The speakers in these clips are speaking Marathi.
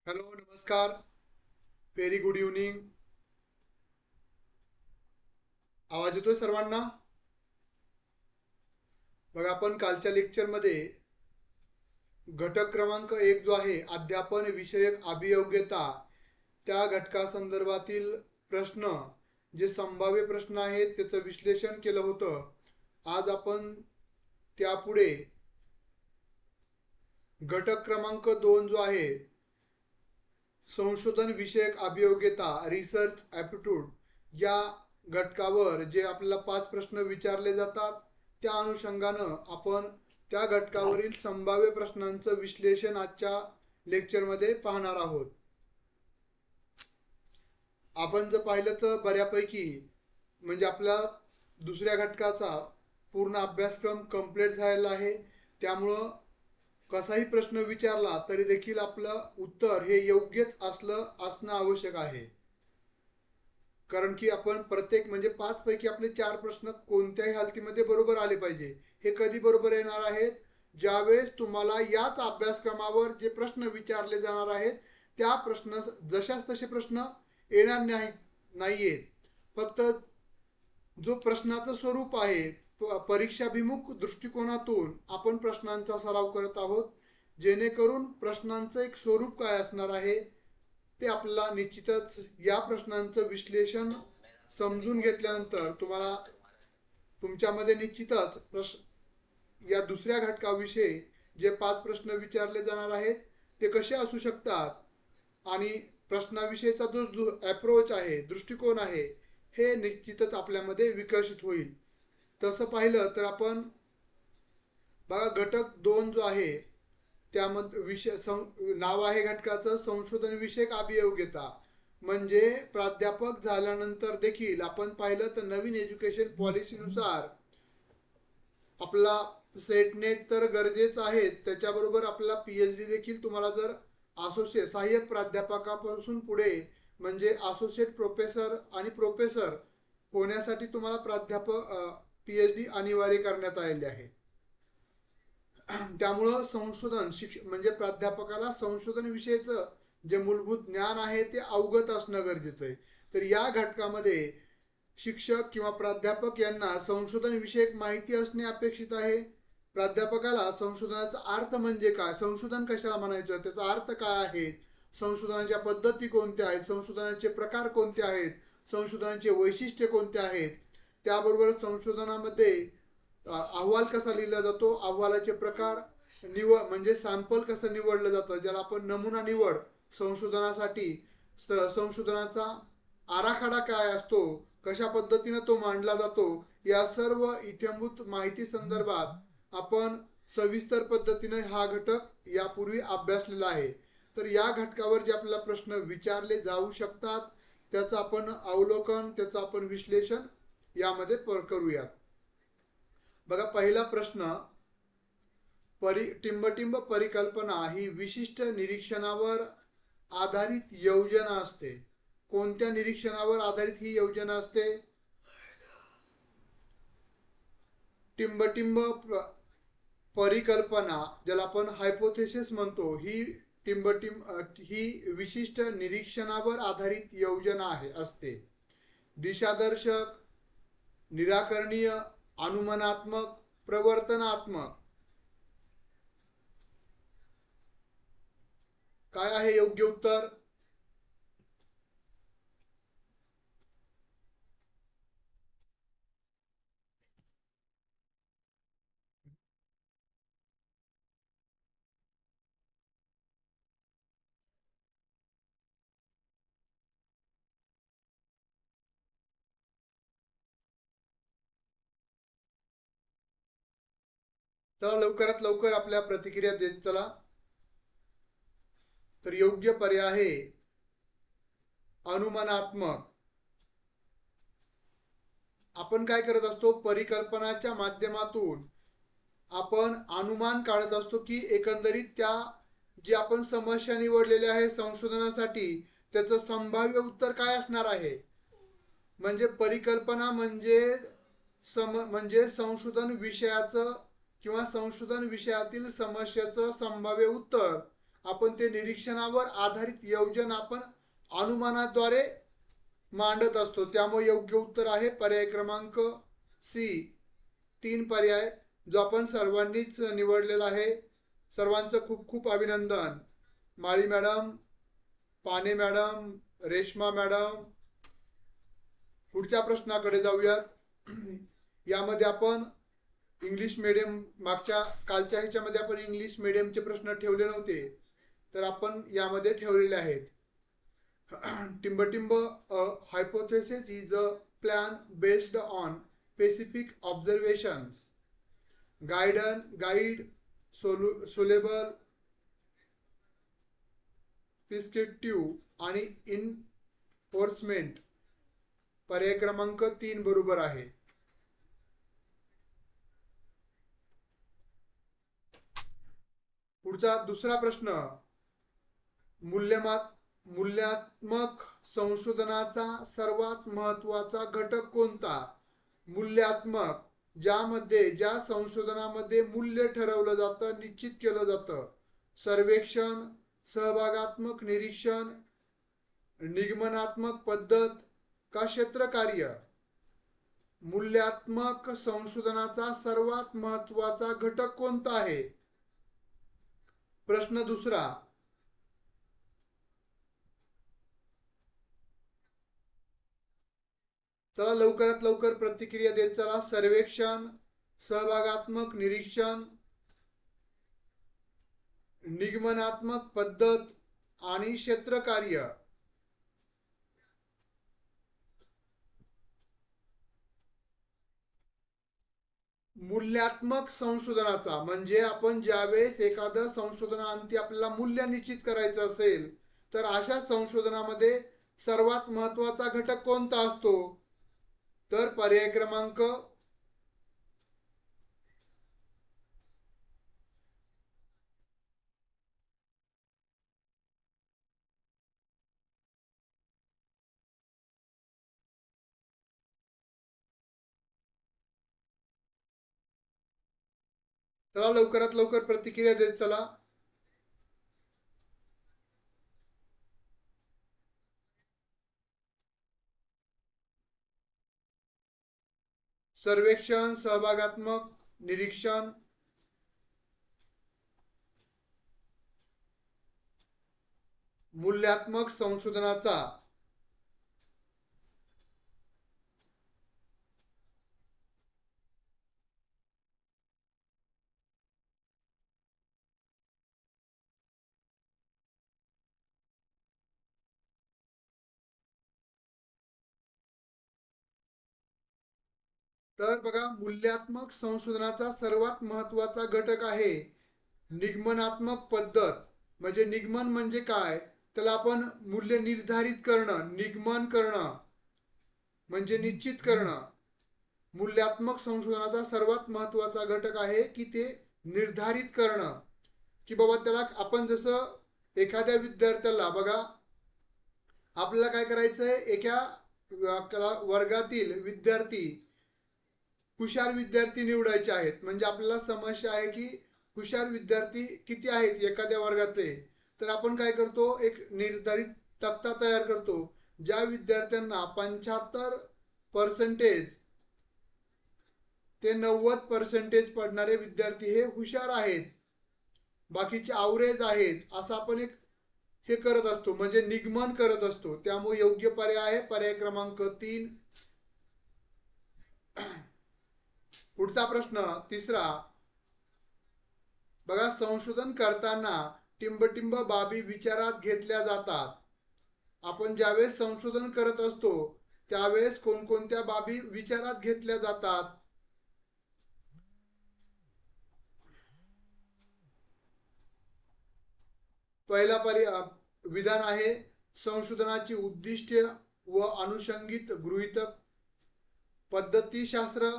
हॅलो, नमस्कार. Very good evening. आवाज येतोय सर्वांना? बघा, आपण कालच्या लेक्चरमध्ये घटक क्रमांक 1 जो आहे अध्यापन विषयक अभियोग्यता, त्या घटकासंदर्भातील प्रश्न, जे संभाव्य प्रश्न आहेत त्याचं विश्लेषण केलं होतं. आज आपण त्यापुढे घटक क्रमांक 2 जो आहे संशोधन विषयक अभियोग्यता, रिसर्च ॲप्टिट्यूड, या घटकावर जे आपल्याला 5 प्रश्न विचारले जातात, त्या अनुषंगानं आपण त्या घटकावरील संभाव्य प्रश्नांचं विश्लेषण आजच्या लेक्चरमध्ये पाहणार आहोत. आपण जर पाहिलं तर बऱ्यापैकी म्हणजे आपला दुसऱ्या घटकाचा पूर्ण अभ्यासक्रम कंप्लीट झालेला आहे. त्यामुळं कसाही प्रश्न विचारला तरी देखील आपलं उत्तर हे योग्यच असणं आवश्यक आहे. कारण की आपण प्रत्येक म्हणजे 5 पैकी आपले 4 प्रश्न कोणत्याही हालतीमध्ये बरोबर आले पाहिजे. हे कधी बरोबर येणार आहेत? ज्यावेळेस तुम्हाला याच अभ्यासक्रमावर जे प्रश्न विचारले जाणार आहेत त्या प्रश्न जशाच तसे प्रश्न येणार नाहीयेत. फक्त जो प्रश्नाचं स्वरूप आहे, परीक्षाभिमुख दृष्टिकोनातून आपण प्रश्नांचा सराव करत आहोत, जेणेकरून प्रश्नांचं एक स्वरूप काय असणार आहे ते आपल्याला निश्चितच या प्रश्नांचं विश्लेषण समजून घेतल्यानंतर तुम्हाला तुमच्यामध्ये निश्चितच या दुसऱ्या घटकाविषयी जे 5 प्रश्न विचारले जाणार आहेत ते कसे असू शकतात आणि प्रश्नाविषयीचा जो अप्रोच आहे, दृष्टिकोन आहे, हे निश्चितच आपल्यामध्ये विकसित होईल. तसं पाहिलं तर आपण बघा, घटक 2 जो आहे त्यामध्ये नाव आहे घटकाचं संशोधन विषयक अभियोग्यता. म्हणजे प्राध्यापक झाल्यानंतर देखील आपण पाहिलं तर नवीन एज्युकेशन पॉलिसीनुसार आपला सेट नेट तर गरजेचं आहे, त्याच्याबरोबर आपला PhD देखील तुम्हाला जर असोसिएट सहाय्यक प्राध्यापकापासून पुढे म्हणजे असोसिएट प्रोफेसर आणि प्रोफेसर होण्यासाठी तुम्हाला प्राध्यापक PhD अनिवार्य करण्यात आलेले आहे. त्यामुळं संशोधन म्हणजे प्राध्यापकाला संशोधन विषयीचं जे मूलभूत ज्ञान आहे ते अवगत असणं गरजेचं आहे. तर या घटकामध्ये शिक्षक किंवा प्राध्यापक यांना संशोधन विषयक माहिती असणे अपेक्षित आहे. प्राध्यापकाला संशोधनाचा अर्थ म्हणजे काय, संशोधन कशाला म्हणायचं, त्याचा अर्थ काय आहे, संशोधनाच्या पद्धती कोणत्या आहेत, संशोधनाचे प्रकार कोणते आहेत, संशोधनाचे वैशिष्ट्य कोणते आहेत, त्याबरोबर संशोधनामध्ये अहवाल कसा लिहिला जातो, अहवालाचे प्रकार, म्हणजे सॅम्पल कसं निवडलं जातं, ज्याला आपण नमुना निवड संशोधनासाठी, संशोधनाचा आराखडा काय असतो, कशा पद्धतीने तो मांडला जातो, या सर्व इत्थंभूत माहिती संदर्भात आपण सविस्तर पद्धतीने हा घटक यापूर्वी अभ्यासलेला आहे. तर या घटकावर जे आपल्याला प्रश्न विचारले जाऊ शकतात त्याचं आपण अवलोकन, त्याचं आपण विश्लेषण यामध्ये करूयात. बघा, पहिला प्रश्न, टिंबटिंब परिकल्पना ही विशिष्ट निरीक्षणावर आधारित योजना असते. कोणत्या निरीक्षणावर आधारित ही योजना असते? टिंबटिंब परिकल्पना, ज्याला आपण हायपोथेसिस म्हणतो, ही विशिष्ट निरीक्षणावर आधारित योजना असते. दिशादर्शक, निराकरणीय, अनुमानात्मक, प्रवर्तनात्मक. काय आहे योग्य उत्तर? चला लवकरात लवकर आपल्या प्रतिक्रिया देत चला. तर योग्य पर्याय आहे अनुमानात्मक. आपण काय करत असतो, परिकल्पनाच्या माध्यमातून आपण अनुमान काढत असतो की एकंदरीत त्या जी आपण समस्या निवडलेली आहे संशोधनासाठी त्याचं संभाव्य उत्तर काय असणार आहे. म्हणजे परिकल्पना म्हणजे संशोधन विषयाचं किंवा संशोधन विषयातील समस्येचं संभाव्य उत्तर आपण ते निरीक्षणावर आधारित योजना आपण अनुमानाद्वारे मांडत असतो. त्यामुळे योग्य उत्तर आहे पर्याय क्रमांक सी, 3 पर्याय, जो आपण सर्वांनीच निवडलेला आहे. सर्वांचं खूप खूप अभिनंदन. माळी मॅडम, पाने मॅडम, रेश्मा मॅडम. पुढच्या प्रश्नाकडे जाऊयात. यामध्ये आपण इंग्लिश मीडियम, मागच्या कालच्या ह्याच्यामध्ये आपण इंग्लिश मीडियमचे प्रश्न ठेवले नव्हते, तर आपण यामध्ये ठेवलेले आहेत. टिंबटिंब hypothesis is a plan based on specific observations, guide, soluble, prescriptive आणि enforcement. पर्याय क्रमांक 3 बरोबर आहे. पुढचा दुसरा प्रश्न, मूल्यात्मक संशोधनाचा सर्वात महत्त्वाचा घटक कोणता? मूल्यात्मक, ज्या संशोधनामध्ये मूल्य ठरवलं जातं, निश्चित केलं जातं. सर्वेक्षण, सहभागात्मक निरीक्षण, निगमनात्मक पद्धत का क्षेत्रकार्य? मूल्यात्मक संशोधनाचा सर्वात महत्त्वाचा घटक कोणता आहे? प्रश्न दुसरा, चला लवकरात लवकर प्रतिक्रिया देत चला. सर्वेक्षण, सहभागात्मक निरीक्षण, निगमनात्मक पद्धत आणि क्षेत्रकार्य. मूल्यात्मक संशोधनाचा म्हणजे आपण ज्यावेळेस एखादं संशोधनाअंती आपल्याला मूल्य निश्चित करायचं असेल, तर अशा संशोधनामध्ये सर्वात महत्त्वाचा घटक कोणता असतो? तर पर्याय क्रमांक चला लवकरात लवकर प्रतिक्रिया देत चला. सर्वेक्षण, सहभागात्मक निरीक्षण, मूल्यात्मक संशोधनाचा तर बघा, मूल्यात्मक संशोधनाचा सर्वात महत्त्वाचा घटक आहे निगमनात्मक पद्धत. म्हणजे निगमन म्हणजे काय? त्याला आपण मूल्य निर्धारित करणं, निगमन करणं म्हणजे निश्चित करणं. मूल्यात्मक संशोधनाचा सर्वात महत्त्वाचा घटक आहे की ते निर्धारित करणं, की बाबा त्याला आपण जसं एखाद्या विद्यार्थ्याला बघा, आपल्याला काय करायचं आहे, एका वर्गातील विद्यार्थी, हुशार विद्यार्थी निवडायचे आहेत. म्हणजे आपल्याला समस्या आहे की हुशार विद्यार्थी किती आहेत एखाद्या वर्गातले. तर आपण काय करतो, एक निर्धारित तक्ता तयार करतो. ज्या विद्यार्थ्यांना 75% ते 90% पडणारे विद्यार्थी हे हुशार आहेत, बाकीचे ॲव्हरेज आहेत, असं आपण एक हे करत असतो, म्हणजे निगमन करत असतो. त्यामुळे योग्य पर्याय आहे पर्याय क्रमांक 3. पुढचा प्रश्न तिसरा बघा, संशोधन करताना टिंबटिंब बाबी विचारात घेतल्या जातात. आपण ज्यावेळेस संशोधन करत असतो त्यावेळेस कोणकोणत्या बाबी विचारात घेतल्या जातात? पहिला विधान आहे, संशोधनाची उद्दिष्टे व अनुषंगित गृहीतक, पद्धतीशास्त्र,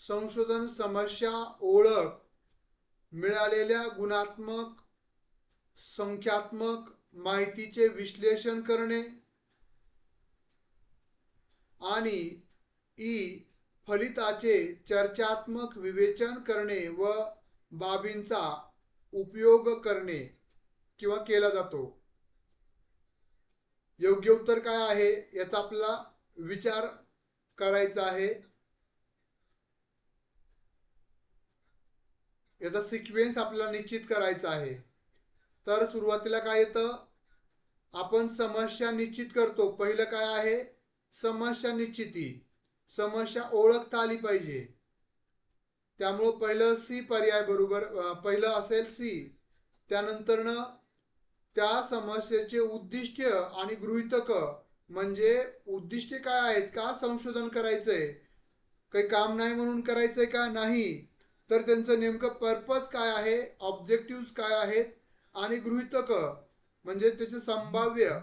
संशोधन समस्या ओळख, मिळालेल्या गुणात्मक संख्यात्मक माहितीचे विश्लेषण करणे, आणि ई फलिताचे चर्चात्मक विवेचन करणे व बाबींचा उपयोग करणे. किंवा केला जातो? योग्य उत्तर काय आहे याचा आपला विचार करायचा आहे. याचा सिक्वेन्स आपल्याला निश्चित करायचा आहे. तर सुरुवातीला काय येतं, आपण समस्या निश्चित करतो. पहिलं काय आहे, समस्या निश्चिती. समस्या ओळखता आली पाहिजे. त्यामुळं पहिलं सी पर्याय बरोबर, पहिलं असेल सी. त्यानंतरनं त्या समस्येचे उद्दिष्ट आणि गृहीतक, म्हणजे उद्दिष्टे काय आहेत, का संशोधन करायचंय, काही काम नाही म्हणून करायचंय का नाही, तर त्यांचं नेमकं पर्पज काय आहे, ऑब्जेक्टिव्ह काय आहेत, आणि गृहीतक म्हणजे त्याचे संभाव्य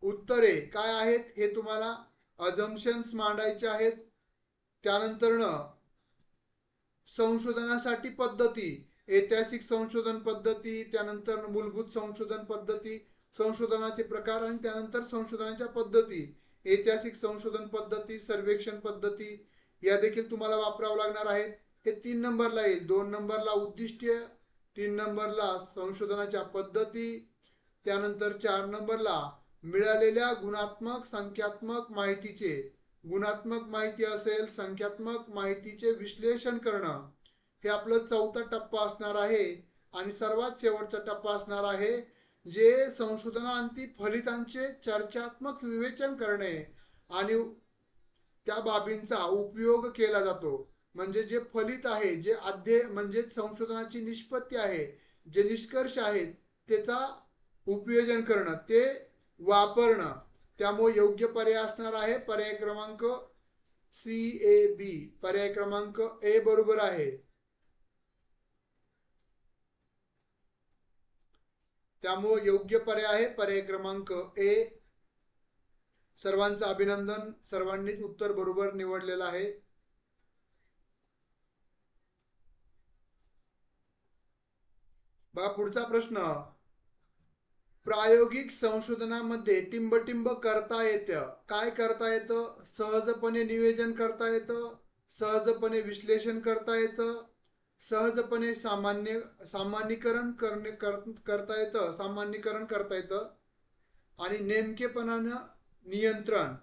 उत्तरे काय आहेत हे तुम्हाला अजम्पशन्स मांडायचे आहेत. त्यानंतरनं संशोधनासाठी पद्धती, ऐतिहासिक संशोधन पद्धती, त्यानंतर मूलभूत संशोधन पद्धती, संशोधनाचे प्रकार, आणि त्यानंतर संशोधनाच्या पद्धती. ऐतिहासिक संशोधन पद्धती, सर्वेक्षण पद्धती या देखील तुम्हाला वापरावं लागणार आहेत. हे 3 नंबरला येईल. 2 नंबरला उद्दिष्टे, 3 नंबरला संशोधनाच्या पद्धती, त्यानंतर 4 नंबरला मिळालेल्या गुणात्मक संख्यात्मक माहितीचे, गुणात्मक माहिती असेल, संख्यात्मक माहितीचे विश्लेषण करणं, हे आपलं चौथा टप्पा असणार आहे. आणि सर्वात शेवटचा टप्पा असणार आहे जे संशोधनांती फलितांचे चर्चात्मक विवेचन करणे आणि त्या बाबींचा उपयोग केला जातो. म्हणजे जे फलित आहे, जे अध्यय म्हणजे संशोधनाची निष्पत्ती आहे, जे निष्कर्ष आहेत, त्याचा उपयोजन करणं, ते वापरणं. त्यामुळे योग्य पर्याय असणार आहे पर्याय क्रमांक CAB. पर्याय क्रमांक ए बरोबर आहे. त्यामुळे योग्य पर्याय आहे पर्याय क्रमांक ए. सर्वांचं अभिनंदन, सर्वांनीच उत्तर बरोबर निवडलेलं आहे. बघा पुढचा प्रश्न, प्रायोगिक संशोधनामध्ये टिंबटिंब करता येतं. काय करता येतं? सहजपणे नियोजन करता येतं, सहजपणे विश्लेषण करता येतं, सहजपणे सामान्यीकरण करता येतं, सामान्यीकरण करता येतं, आणि नेमकेपणानं नियंत्रण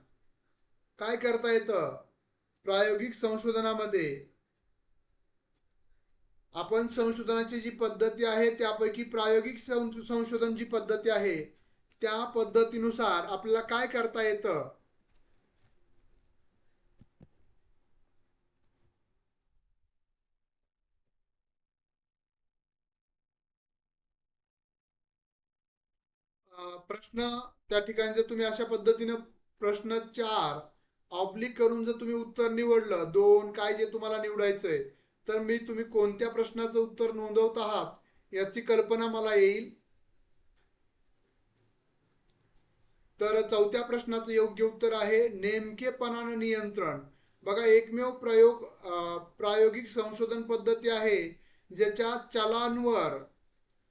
काय करता येतं प्रायोगिक संशोधनामध्ये. आपण संशोधनाची जी पद्धती आहे त्यापैकी प्रायोगिक संशोधन जी पद्धती आहे त्या पद्धतीनुसार आपल्याला काय करता येतं? प्रश्न त्या ठिकाणी जर तुम्ही अशा पद्धतीनं प्रश्न 4 ऑब्लिक करून जर तुम्ही उत्तर निवडलं, 2 काय जे तुम्हाला निवडायचंय, तर मी तुम्ही कोणत्या प्रश्नाचं उत्तर नोंदवत आहात याची कल्पना मला येईल. तर चौथ्या प्रश्नाचं योग्य उत्तर आहे नेमकेपणानं नियंत्रण. बघा एकमेव प्रायोगिक संशोधन पद्धती आहे ज्याच्या चलांवर,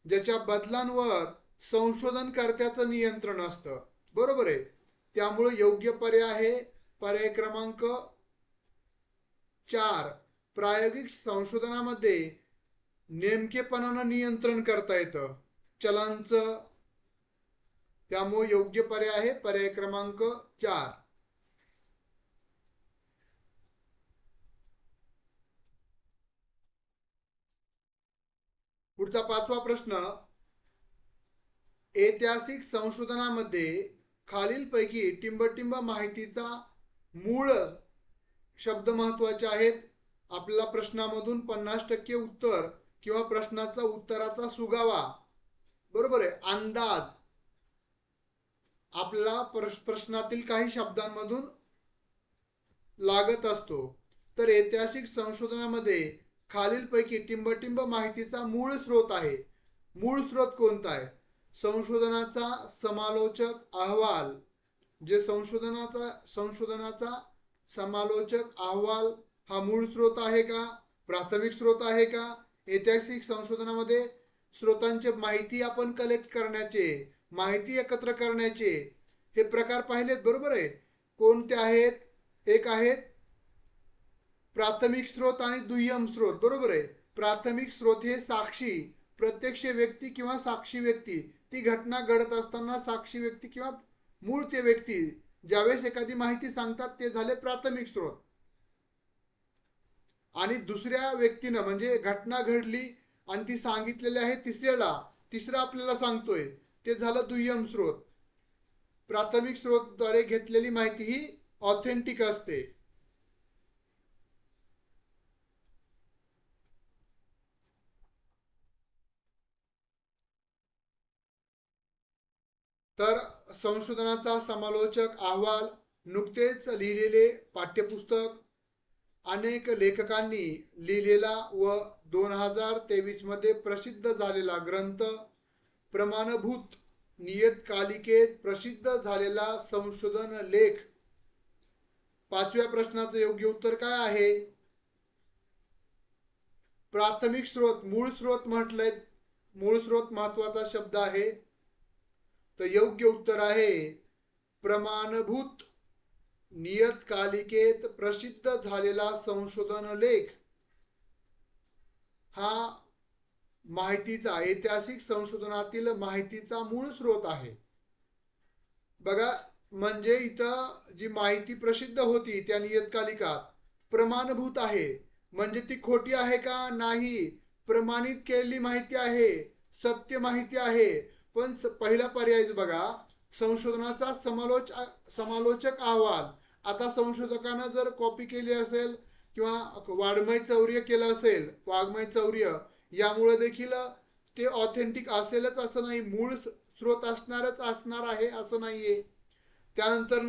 ज्याच्या बदलांवर संशोधनकर्त्याचं नियंत्रण असतं. बरोबर आहे. त्यामुळे योग्य पर्याय आहे पर्याय क्रमांक 4. प्रायोगिक संशोधनामध्ये नेमकेपणानं नियंत्रण करता येतं चलांचं. त्यामुळे योग्य पर्याय आहे पर्याय क्रमांक 4. पुढचा 5वा प्रश्न, ऐतिहासिक संशोधनामध्ये खालीलपैकी टिंबटिंब माहितीचा मूळ शब्द महत्वाचे आहेत. आपल्या प्रश्नामधून 50% उत्तर किंवा प्रश्नाचा उत्तराचा सुगावा, बरोबर आहे, अंदाज आपला प्रश्नातील काही शब्दांमधून लागत असतो. तर ऐतिहासिक संशोधनामध्ये खालीलपैकी टिंबटिंब माहितीचा मूळ स्रोत आहे. मूळ स्रोत कोणता आहे? संशोधनाचा समालोचक अहवाल, जे संशोधनाचा समालोचक अहवाल हा मूळ स्रोत आहे का? प्राथमिक स्रोत आहे का? ऐतिहासिक संशोधनामध्ये स्रोतांचे माहिती आपण कलेक्ट करण्याचे, माहिती एकत्र करण्याचे हे प्रकार पाहिलेत, बरोबर आहे. कोणते आहेत? एक आहेत प्राथमिक स्रोत आणि दुय्यम स्रोत, बरोबर आहे. प्राथमिक स्रोत हे साक्षी, प्रत्यक्ष व्यक्ती किंवा साक्षी व्यक्ती, ती घटना घडत असताना साक्षी व्यक्ती किंवा मूळ ते व्यक्ती ज्यावेळेस एखादी माहिती सांगतात ते झाले प्राथमिक स्रोत. आणि दुसऱ्या व्यक्तीनं म्हणजे घटना घडली आणि ती सांगितलेली आहे तिसरा आपल्याला सांगतोय ते झालं दुय्यम स्रोत. प्राथमिक स्रोतद्वारे घेतलेली माहिती ही ऑथेंटिक असते. तर संशोधनाचा समालोचक अहवाल, नुकतेच लिहिलेले पाठ्यपुस्तक, अनेक लेखकांनी लिहिलेला व 2023 मध्ये प्रसिद्ध झालेला ग्रंथ, प्रमाणभूत नियतकालिकेत प्रसिद्ध झालेला संशोधन लेख. पाचव्या प्रश्नाचं योग्य उत्तर काय आहे? प्राथमिक स्रोत, मूळ स्रोत म्हटलंय, मूळ स्रोत महत्वाचा शब्द आहे. तर योग्य उत्तर आहे प्रमाणभूत नियतकालिकेत प्रसिद्ध झालेला संशोधन लेख हा माहितीचा, ऐतिहासिक संशोधनातील माहितीचा मूळ स्रोत आहे. बघा, म्हणजे इथं जी माहिती प्रसिद्ध होती त्या नियतकालिकात प्रमाणभूत आहे, म्हणजे ती खोटी आहे का? नाही, प्रमाणित केलेली माहिती आहे, सत्य माहिती आहे. पण पहिला पर्याय बघा, संशोधनाचा समालोचक अहवाल. आता संशोधकानं जर कॉपी केली असेल किंवा वाङ्मय चौर्य केलं असेल, वाङ्मय चौर्य, यामुळे देखील ते ऑथेंटिक असेलच असं नाही, मूळ स्रोत असणार आहे असं नाहीये. त्यानंतर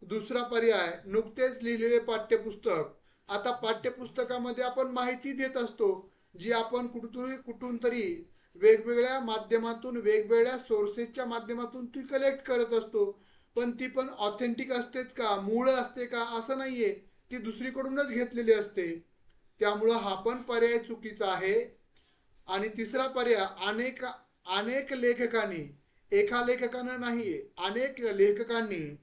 दुसरा पर्याय, नुकतेच लिहिलेले पाठ्यपुस्तक. आता पाठ्यपुस्तकामध्ये आपण माहिती देत असतो जी आपण कुठून तरी वेगवेगळ्या माध्यमातून, वेगवेगळ्या सोर्सेसच्या माध्यमातून ती कलेक्ट करत असतो. पण ती पण ऑथेंटिक असतेच का, मूळ असते का? असं नाहीये, ती दुसरीकडूनच घेतलेली असते. त्यामुळं हा पण पर्याय चुकीचा आहे. आणि तिसरा पर्याय, अनेक लेखकांनी, एका लेखकानं नाही, अनेक लेखकांनी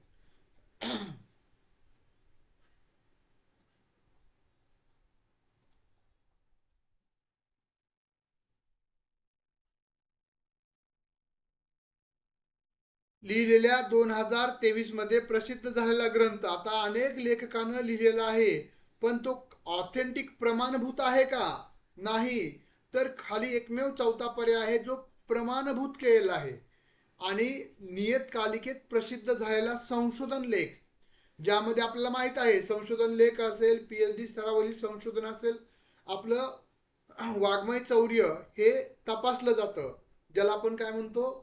लिहिलेल्या 2023 मध्ये प्रसिद्ध झालेला ग्रंथ. आता अनेक लेखकानं लिहिलेला आहे, पण तो ऑथेंटिक प्रमाणभूत आहे का? नाही. तर खाली एकमेव चौथा पर्याय आहे जो प्रमाणभूत केलेला आहे आणि नियतकालिकेत प्रसिद्ध झालेला संशोधन लेख, ज्यामध्ये आपल्याला माहित आहे संशोधन लेख असेल, PhD स्तरावरील संशोधन असेल, आपलं वाङ्मय चौर्य हे तपासलं जातं, ज्याला आपण काय म्हणतो,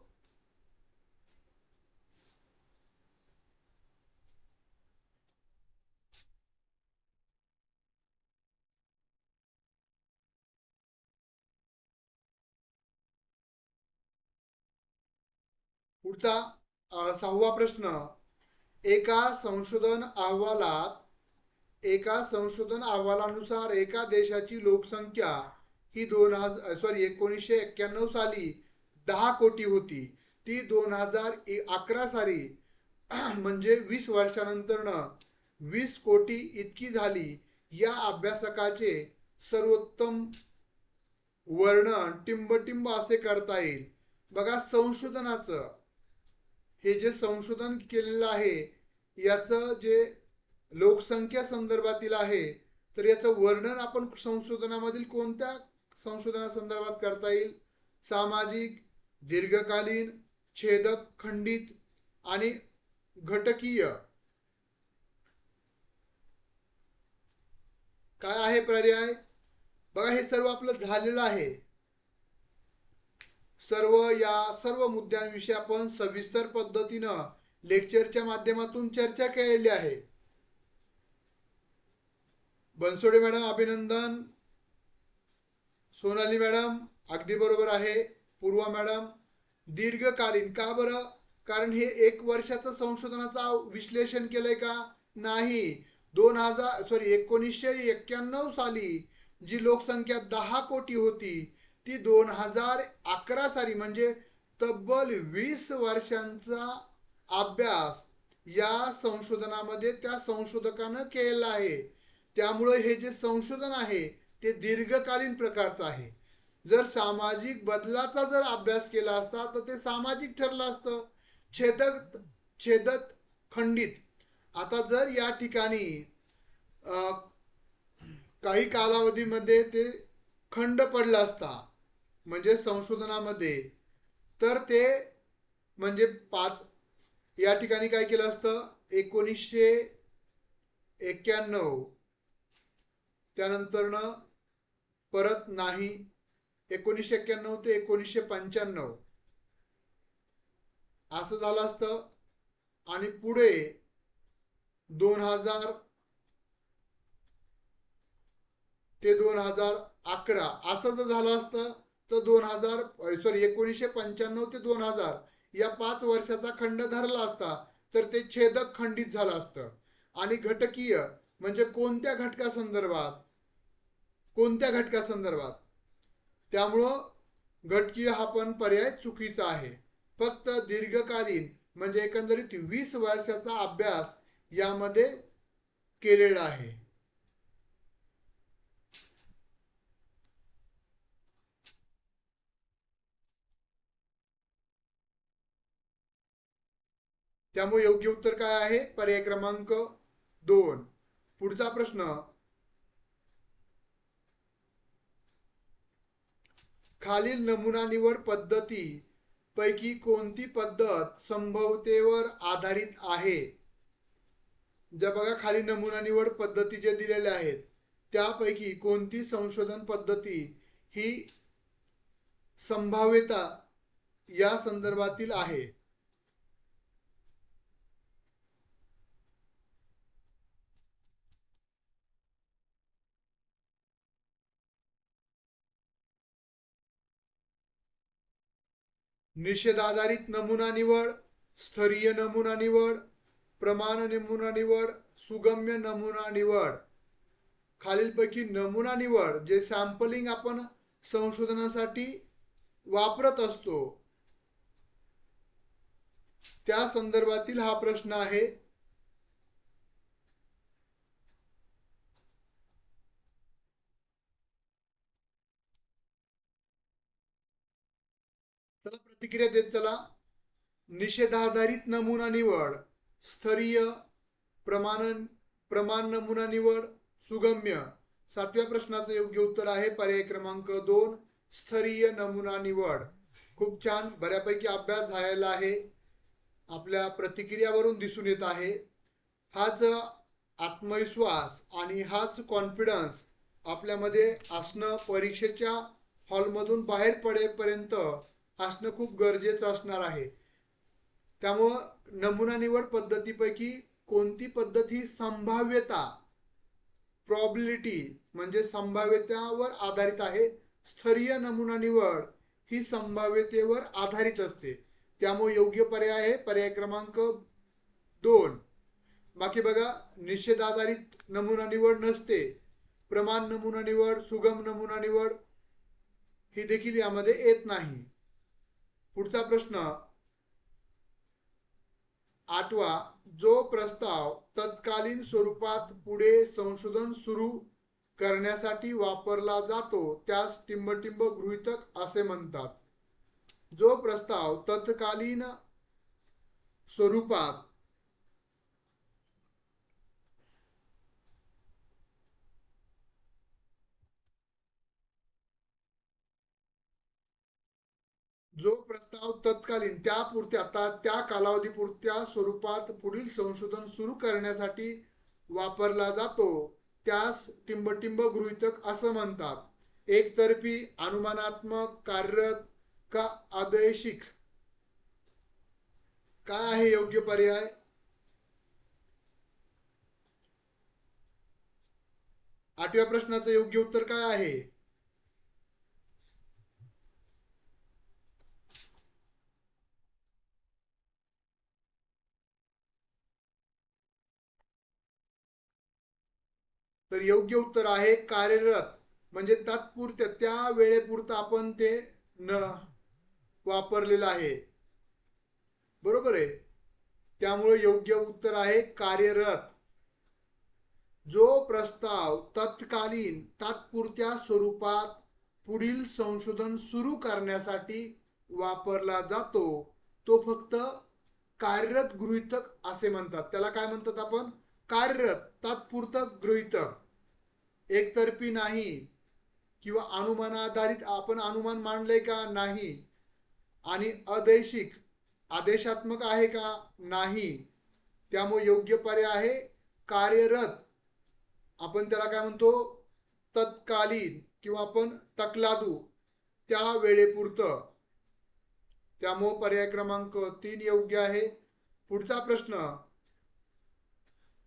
पुढचा 6वा प्रश्न. एका संशोधन अहवालानुसार एका देशाची लोकसंख्या ही 1991 साली 10 कोटी होती. ती 2011 साली म्हणजे 20 वर्षानंतर 20 कोटी इतकी झाली. या अभ्यासकाचे सर्वोत्तम वर्णन टिंबटिंब असे करता येईल. बघा, संशोधनाचं हे जे संशोधन केलेलं आहे याचं जे लोकसंख्या संदर्भातील आहे, तर याचं वर्णन आपण संशोधनामधील कोणत्या संशोधनासंदर्भात करता येईल? सामाजिक, दीर्घकालीन, छेदक, खंडित आणि घटकीय. काय आहे पर्याय? बघा, हे सर्व आपलं झालेलं आहे. सर्व मुद्द्यांविषयी आपण सविस्तर पद्धतीनं लेक्चरच्या माध्यमातून चर्चा केलेली आहे. बनसोडे मॅडम अभिनंदन. सोनाली मॅडम अगदी बरोबर आहे. पूर्वा मॅडम, दीर्घकालीन का बरं? कारण हे 1 वर्षाचं संशोधनाचं विश्लेषण केलंय का? नाही. 1991 साली जी लोकसंख्या 10 कोटी होती ती 2011 साली म्हणजे तब्बल 20 वर्षांचा अभ्यास या संशोधनामध्ये त्या संशोधकानं केलेला आहे. त्यामुळे हे जे संशोधन आहे ते दीर्घकालीन प्रकारचं आहे. जर सामाजिक बदलाचा जर अभ्यास केला असता तर ते सामाजिक ठरलं असतं. छेदक छेदत खंडित. आता जर या ठिकाणी काही कालावधीमध्ये ते खंड पडला असता म्हणजे संशोधनामध्ये, तर ते म्हणजे पाच या ठिकाणी काय केलं असतं 1991, त्यानंतर परत नाही 1991 ते 1995 असं झालं असतं. आणि पुढे 2000 ते 2011 असं जर झालं असतं तर 1995 ते 2000 या 5 वर्षाचा खंड धरला असता तर ते छेदक खंडित झालं असतं. आणि घटकीय म्हणजे कोणत्या घटकासंदर्भात, त्यामुळं घटकीय हा पण पर्याय चुकीचा आहे. फक्त दीर्घकालीन म्हणजे एकंदरीत 20 वर्षाचा अभ्यास यामध्ये केलेला आहे. त्यामुळे योग्य उत्तर काय आहे? पर्याय क्रमांक 2. पुढचा प्रश्न, खालील नमुना निवड पद्धती पैकी कोणती पद्धत संभाव्यतेवर आधारित आहे? ज्या बघा खाली नमुना निवड पद्धती जे दिलेल्या आहेत त्यापैकी कोणती संशोधन पद्धती ही संभाव्यता या संदर्भातील आहे? निषेध आधारित नमुना निवड, स्तरीय नमुना निवड, प्रमाण नमुना निवड, सुगम्य नमुना निवड. खालीलपैकी नमुना निवड जे सॅम्पलिंग आपण संशोधनासाठी वापरत असतो त्या संदर्भातील हा प्रश्न आहे. चला प्रतिक्रिया देत चला. निषेधाधारित नमुना निवड, स्तरीय, प्रमाण प्रमाण नमुना निवड, सुगम्य. 7व्या प्रश्नाचं योग्य उत्तर आहे पर्याय क्रमांक 2, स्तरीय नमुना निवड. खूप छान, बऱ्यापैकी अभ्यास झालेला आहे, आपल्या प्रतिक्रियावरून दिसून येत आहे. हाच आत्मविश्वास आणि हाच कॉन्फिडन्स आपल्यामध्ये असणं परीक्षेच्या हॉलमधून बाहेर पडेपर्यंत असणं खूप गरजेचं असणार आहे. त्यामुळं नमुना निवड पद्धतीपैकी कोणती पद्धत ही संभाव्यता, प्रॉबिलिटी म्हणजे संभाव्यतेवर आधारित आहे. स्तरीय नमुना निवड ही संभाव्यतेवर आधारित असते. त्यामुळे योग्य पर्याय आहे पर्याय क्रमांक 2. बाकी बघा, निषेध आधारित नमुना निवड नसते, प्रमाण नमुना निवड, सुगम नमुना निवड ही देखील यामध्ये येत नाही. पुढचा प्रश्न 8वा, जो प्रस्ताव तत्कालीन स्वरूपात पुढे संशोधन सुरू करण्यासाठी वापरला जातो त्यास टिंबटिंब गृहीतक असे म्हणतात. जो प्रस्ताव तत्कालीन स्वरूपात जो प्रस्ताव तत्कालीन त्या कालावधीपुरत्या स्वरूपात पुढील संशोधन सुरू करण्यासाठी वापरला जातो त्यास टिंबटिंब गृहीतक असं म्हणतात. एकतर्फी, अनुमानात्मक, कार्यरत का आदेशिक? काय आहे योग्य पर्याय? आठव्या प्रश्नाचं योग्य उत्तर काय आहे? तर योग्य उत्तर आहे कार्यरत. म्हणजे तात्पुरत्या त्या वेळेपुरतं आपण ते न वापरलेलं आहे. बरोबर आहे. त्यामुळे योग्य उत्तर आहे कार्यरत. जो प्रस्ताव तत्कालीन तात्पुरत्या स्वरूपात पुढील संशोधन सुरू करण्यासाठी वापरला जातो तो फक्त कार्यरत गृहीतक असे म्हणतात. त्याला काय म्हणतात आपण? कार्यरत, तात्पुरतं गृहीतक. एकतर्फी नाही किंवा अनुमानाधारित आपण अनुमान मांडले का? नाही. आणि अदैशिक, आदेशात्मक आहे का? नाही. त्यामुळे योग्य पर्याय आहे कार्यरत. आपण त्याला काय म्हणतो? तत्कालीन किंवा आपण तकलादू, त्या वेळेपुरतं. त्यामुळे पर्याय क्रमांक 3 योग्य आहे. पुढचा प्रश्न,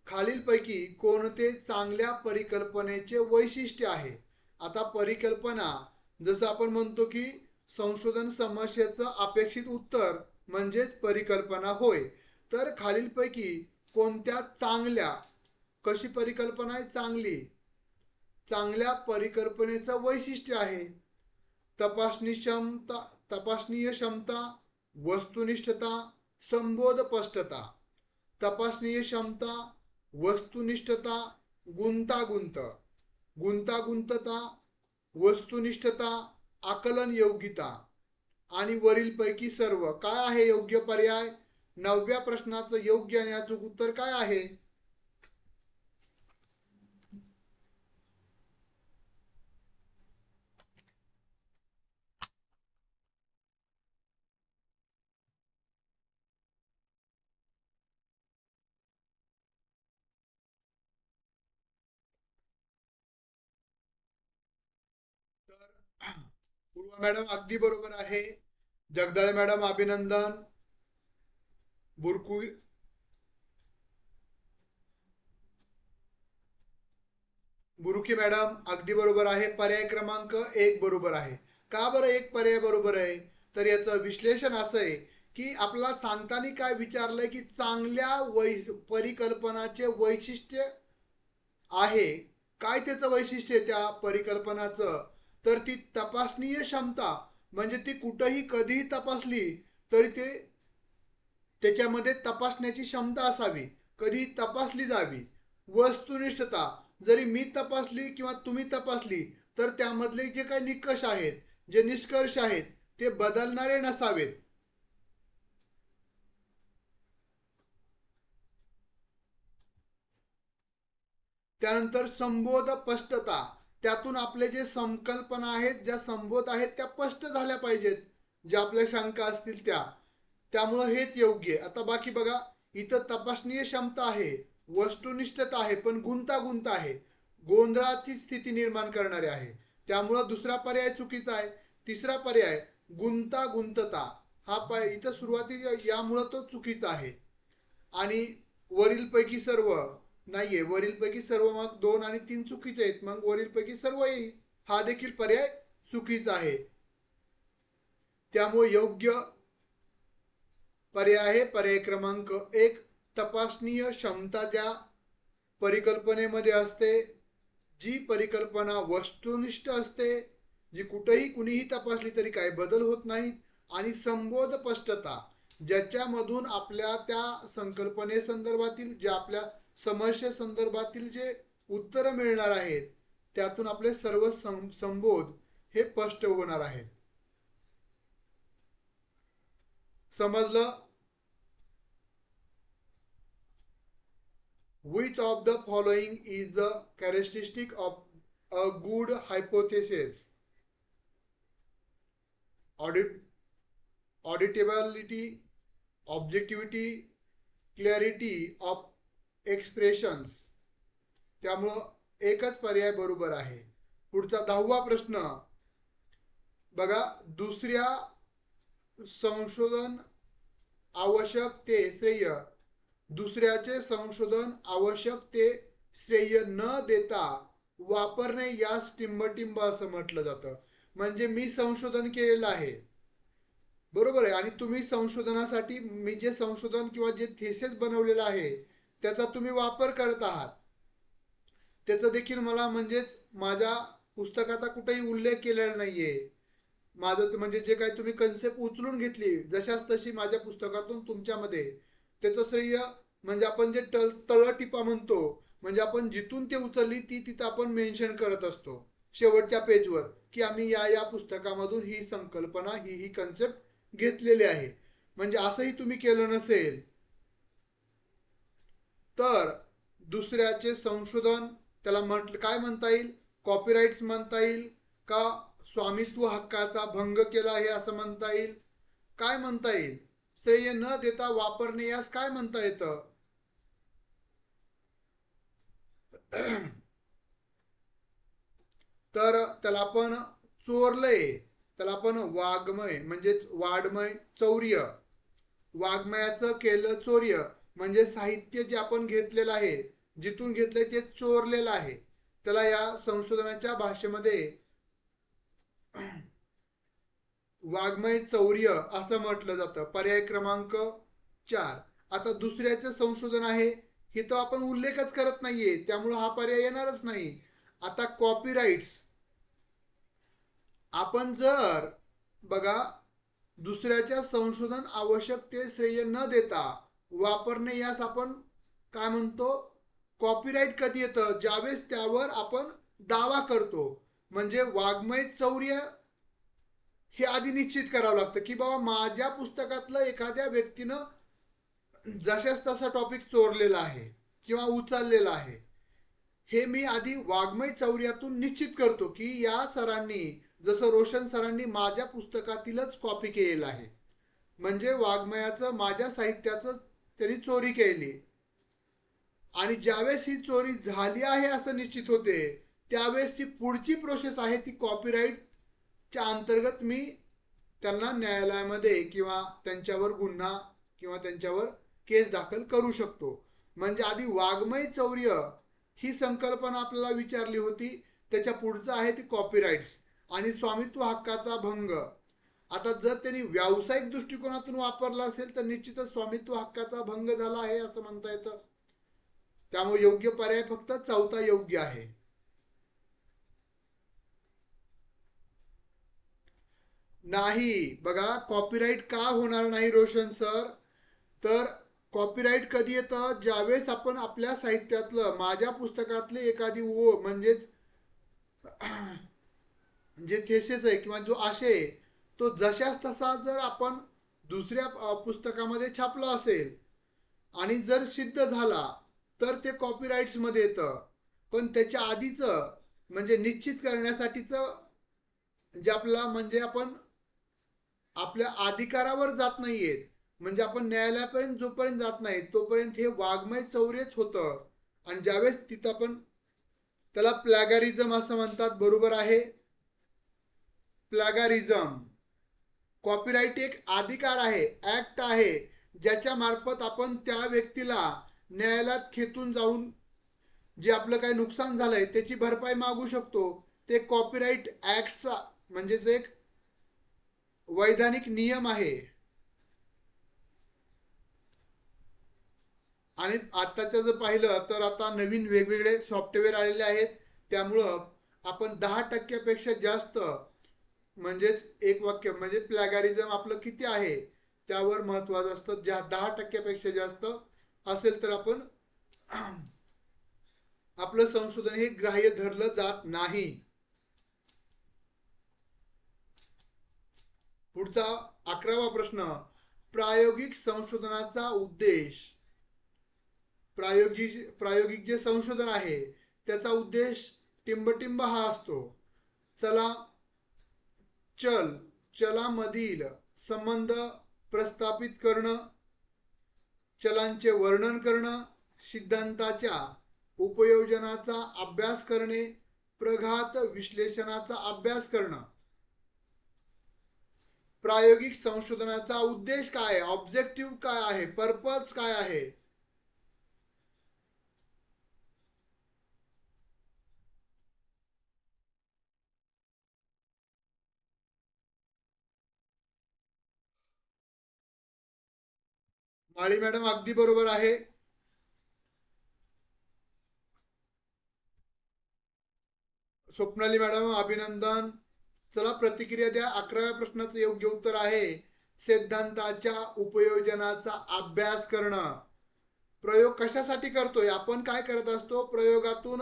खालीलपैकी कोणते चांगल्या परिकल्पनेचे वैशिष्ट्य आहे? आता परिकल्पना, जसं आपण म्हणतो की संशोधन समस्येचं अपेक्षित उत्तर म्हणजेच परिकल्पना होय. तर खालीलपैकी कोणत्या चांगल्या, कशी परिकल्पना आहे? चांगली. चांगल्या परिकल्पनेचं वैशिष्ट्य आहे तपासनीय क्षमता, वस्तुनिष्ठता, संबोधस्पष्टता. तपासनीय क्षमता, वस्तुनिष्ठता, गुंतागुंत, गुंतागुंतता, वस्तुनिष्ठता, आकलन योग्यता. आणि वरीलपैकी सर्व. काय आहे योग्य पर्याय? 9व्या प्रश्नाचं योग्य आणि अचूक उत्तर काय आहे? पूर्वा मॅडम अगदी बरोबर आहे. जगदाळे मॅडम अभिनंदन. बुरकू बुरुकी मॅडम अगदी बरोबर आहे. पर्याय क्रमांक 1 बरोबर आहे. का बरं 1 पर्याय बरोबर आहे? तर याचं विश्लेषण असं आहे की आपल्याला सांगताना काय विचारलंय की चांगल्या परिकल्पनाचे वैशिष्ट्य आहे. काय त्याचं वैशिष्ट्य आहे त्या परिकल्पनाचं? तर ती तपासनीय क्षमता, म्हणजे ती कुठेही कधीही तपासली तरी ते त्याच्यामध्ये तपासण्याची क्षमता असावी, कधी तपासली जावी. वस्तुनिष्ठता, जरी मी तपासली किंवा तुम्ही तपासली तर त्यामधले जे काही निकष आहेत, जे निष्कर्ष आहेत ते बदलणारे नसावेत. त्यानंतर संबोध स्पष्टता, त्यातून आपले जे संकल्पना आहेत, ज्या संबोध आहेत त्या स्पष्ट झाल्या पाहिजेत, ज्या आपल्या शंका असतील त्या. त्यामुळं हेच योग्य. आता बाकी बघा, इथं तपासनीय क्षमता आहे, वस्तुनिष्ठता आहे, पण गुंतागुंत आहे, गोंधळाची स्थिती निर्माण करणारे आहे. त्यामुळं दुसरा पर्याय चुकीचा आहे. तिसरा पर्याय गुंतागुंतता, हा इथं सुरुवातीला यामुळं तो चुकीचा आहे. आणि वरीलपैकी सर्व नाहीये, वरीलपैकी सर्व मग 2 आणि 3 चुकीचे आहेत, मग वरीलपैकी सर्व येईल, हा देखील पर्याय चुकीचा आहे. त्यामुळे योग्य पर्याय आहे पर्याय क्रमांक 1. तपासनीय क्षमता ज्या परिकल्पनेमध्ये असते, जी परिकल्पना वस्तुनिष्ठ असते, जी कुठेही कुणीही तपासली तरी काही बदल होत नाही. आणि संबोध स्पष्टता, ज्याच्यामधून आपल्या त्या संकल्पनेसंदर्भातील, ज्या आपल्या समस्ये संदर्भातील जे उत्तर मिळणार आहेत त्यातून आपले सर्व संबोध हे स्पष्ट होणार आहेत. समजलं? Which of the following is the characteristic of a good hypothesis? Auditability, objectivity, clarity of expressions. त्यामुळं एकच पर्याय बरोबर आहे. पुढचा 10वा प्रश्न बघा, दुसऱ्या संशोधन आवश्यक ते श्रेय, दुसऱ्याचे संशोधन आवश्यक ते श्रेय न देता वापरणे यास टिंबटिंब असं म्हटलं जातं. म्हणजे मी संशोधन केलेलं आहे, बरोबर आहे, आणि तुम्ही संशोधनासाठी मी जे संशोधन किंवा जे थेसिस बनवलेलं आहे त्याचा तुम्ही वापर करत आहात, त्याचं देखील मला म्हणजेच माझ्या पुस्तकाचा कुठेही उल्लेख केलेला नाहीये. माझं म्हणजे जे काही तुम्ही कन्सेप्ट उचलून घेतली जशाच तशी माझ्या पुस्तकातून तुमच्यामध्ये, त्याचं श्रेय म्हणजे आपण जे तळटीपा म्हणतो, म्हणजे आपण जिथून ते उचलली ती तिथं आपण मेन्शन करत असतो. शेवटच्या पेजवर की आम्ही या पुस्तकामधून ही संकल्पना ही कन्सेप्ट घेतलेली आहे. म्हणजे असंही तुम्ही केलं नसेल तर दुसऱ्याचे संशोधन त्याला काय म्हणता येईल, कॉपीराइट्स म्हणता येईल का, स्वामित्व हक्काचा भंग केला आहे असं म्हणता येईल, काय म्हणता येईल, श्रेय न देता वापरणे यास काय म्हणता येतं. तर त्याला आपण चोरलंय, त्याला आपण वाङ्मय म्हणजेच वाङ्मय चौर्य, वाङ्मयाचं केलं चोर्य म्हणजे साहित्य जे आपण घेतलेलं आहे, जिथून घेतलंय ते चोरलेलं आहे, त्याला या संशोधनाच्या भाषेमध्ये वाङ्मय चौर्य असं म्हटलं जातं. पर्याय क्रमांक 4. आता दुसऱ्याचं संशोधन आहे हे तर आपण उल्लेखच करत नाहीये, त्यामुळे हा पर्याय येणारच नाही. आता कॉपीराइट्स, आपण जर बघा दुसऱ्याच्या संशोधन आवश्यकते श्रेय न देता वापरणे यास आपण काय म्हणतो, कॉपीराइट कधी येतं, ज्यावेळेस त्यावर आपण दावा करतो. म्हणजे वाङ्मय चौर्य हे आधी निश्चित करावं लागतं की बाबा माझ्या पुस्तकातलं एखाद्या व्यक्तीनं जशाच तसा टॉपिक चोरलेला आहे किंवा उचललेला आहे, हे मी आधी वाङ्मय चौर्यातून निश्चित करतो की या सरांनी, जसं रोशन सरांनी माझ्या पुस्तकातीलच कॉपी केलेलं आहे, म्हणजे वाङ्मयाचं माझ्या साहित्याचं त्यांनी चोरी केली. आणि ज्यावेळेस ही चोरी झाली आहे असं निश्चित होते, त्यावेळेस ती पुढची प्रोसेस आहे ती कॉपीराइटच्या अंतर्गत मी त्यांना न्यायालयामध्ये किंवा त्यांच्यावर गुन्हा किंवा त्यांच्यावर केस दाखल करू शकतो. म्हणजे आधी वाङ्मय चौर्य ही संकल्पना आपल्याला विचारली होती, त्याच्या पुढचं आहे ती कॉपीराइट्स आणि स्वामित्व हक्काचा भंग. आता जर त्यांनी व्यावसायिक दृष्टिकोनातून वापरला असेल तर निश्चितच स्वामित्व हक्काचा भंग झाला आहे असं म्हणता येतं. त्यामुळे योग्य पर्याय फक्त चौथा योग्य आहे. नाही, बघा कॉपीराइट का होणार नाही रोशन सर, तर कॉपीराइट कधी येतं, ज्यावेळेस आपण आपल्या साहित्यातलं, माझ्या पुस्तकातले एखादी ओळ म्हणजेच जे थेसिस आहे किंवा जो आशय आहे तो जशाच तसा जर आपण दुसऱ्या पुस्तकामध्ये छापला असेल आणि जर सिद्ध झाला तर ते कॉपीराइट्स मध्ये येतं. पण त्याच्या आधीचं म्हणजे निश्चित करण्यासाठीचं जे आपला म्हणजे आपण आपल्या अधिकारावर जात नाहीये, म्हणजे आपण न्यायालयापर्यंत जोपर्यंत जात नाही तोपर्यंत हे वाङ्मय चौर्यच होतं. आणि ज्यावेळेस तिथं आपण त्याला प्लॅगारिझम असं म्हणतात, बरोबर आहे, प्लॅगारिझम. कॉपीराइट एक अधिकार आहे, ऍक्ट आहे, ज्याच्या मार्फत आपण त्या व्यक्तीला न्यायालयात खेचून जाऊन जे आपलं काही नुकसान झालंय त्याची भरपाई मागू शकतो. ते कॉपीराइट ऍक्टचा म्हणजेच एक वैधानिक नियम आहे. आणि आताचं जर पाहिलं तर आता नवीन वेगवेगळे सॉफ्टवेअर आलेले आहेत, त्यामुळं आपण 10%पेक्षा जास्त म्हणजेच एक वाक्य म्हणजे प्लॅगारिझम आपलं किती आहे त्यावर महत्वाचं असतं. ज्या 10%पेक्षा जास्त असेल तर आपण आपलं संशोधन हे ग्राह्य धरलं जात नाही. पुढचा 11वा प्रश्न, प्रायोगिक संशोधनाचा उद्देश. प्रायोगिक जे संशोधन आहे त्याचा उद्देश टिंबटिंब हा असतो. चलामधील संबंध प्रस्थापित करणं, चलांचे वर्णन करणं, सिद्धांताच्या उपयोजनाचा अभ्यास करणे, प्रघात विश्लेषणाचा अभ्यास करणं. प्रायोगिक संशोधनाचा उद्देश काय आहे, ऑब्जेक्टिव्ह काय आहे, पर्पज काय आहे. माळी मॅडम अगदी बरोबर आहे. स्वप्नाली मॅडम अभिनंदन. चला प्रतिक्रिया द्या. 11व्या प्रश्नाचं योग्य उत्तर आहे सिद्धांताच्या उपयोजनाचा अभ्यास करणं. प्रयोग कशासाठी करतोय आपण, काय करत असतो, प्रयोगातून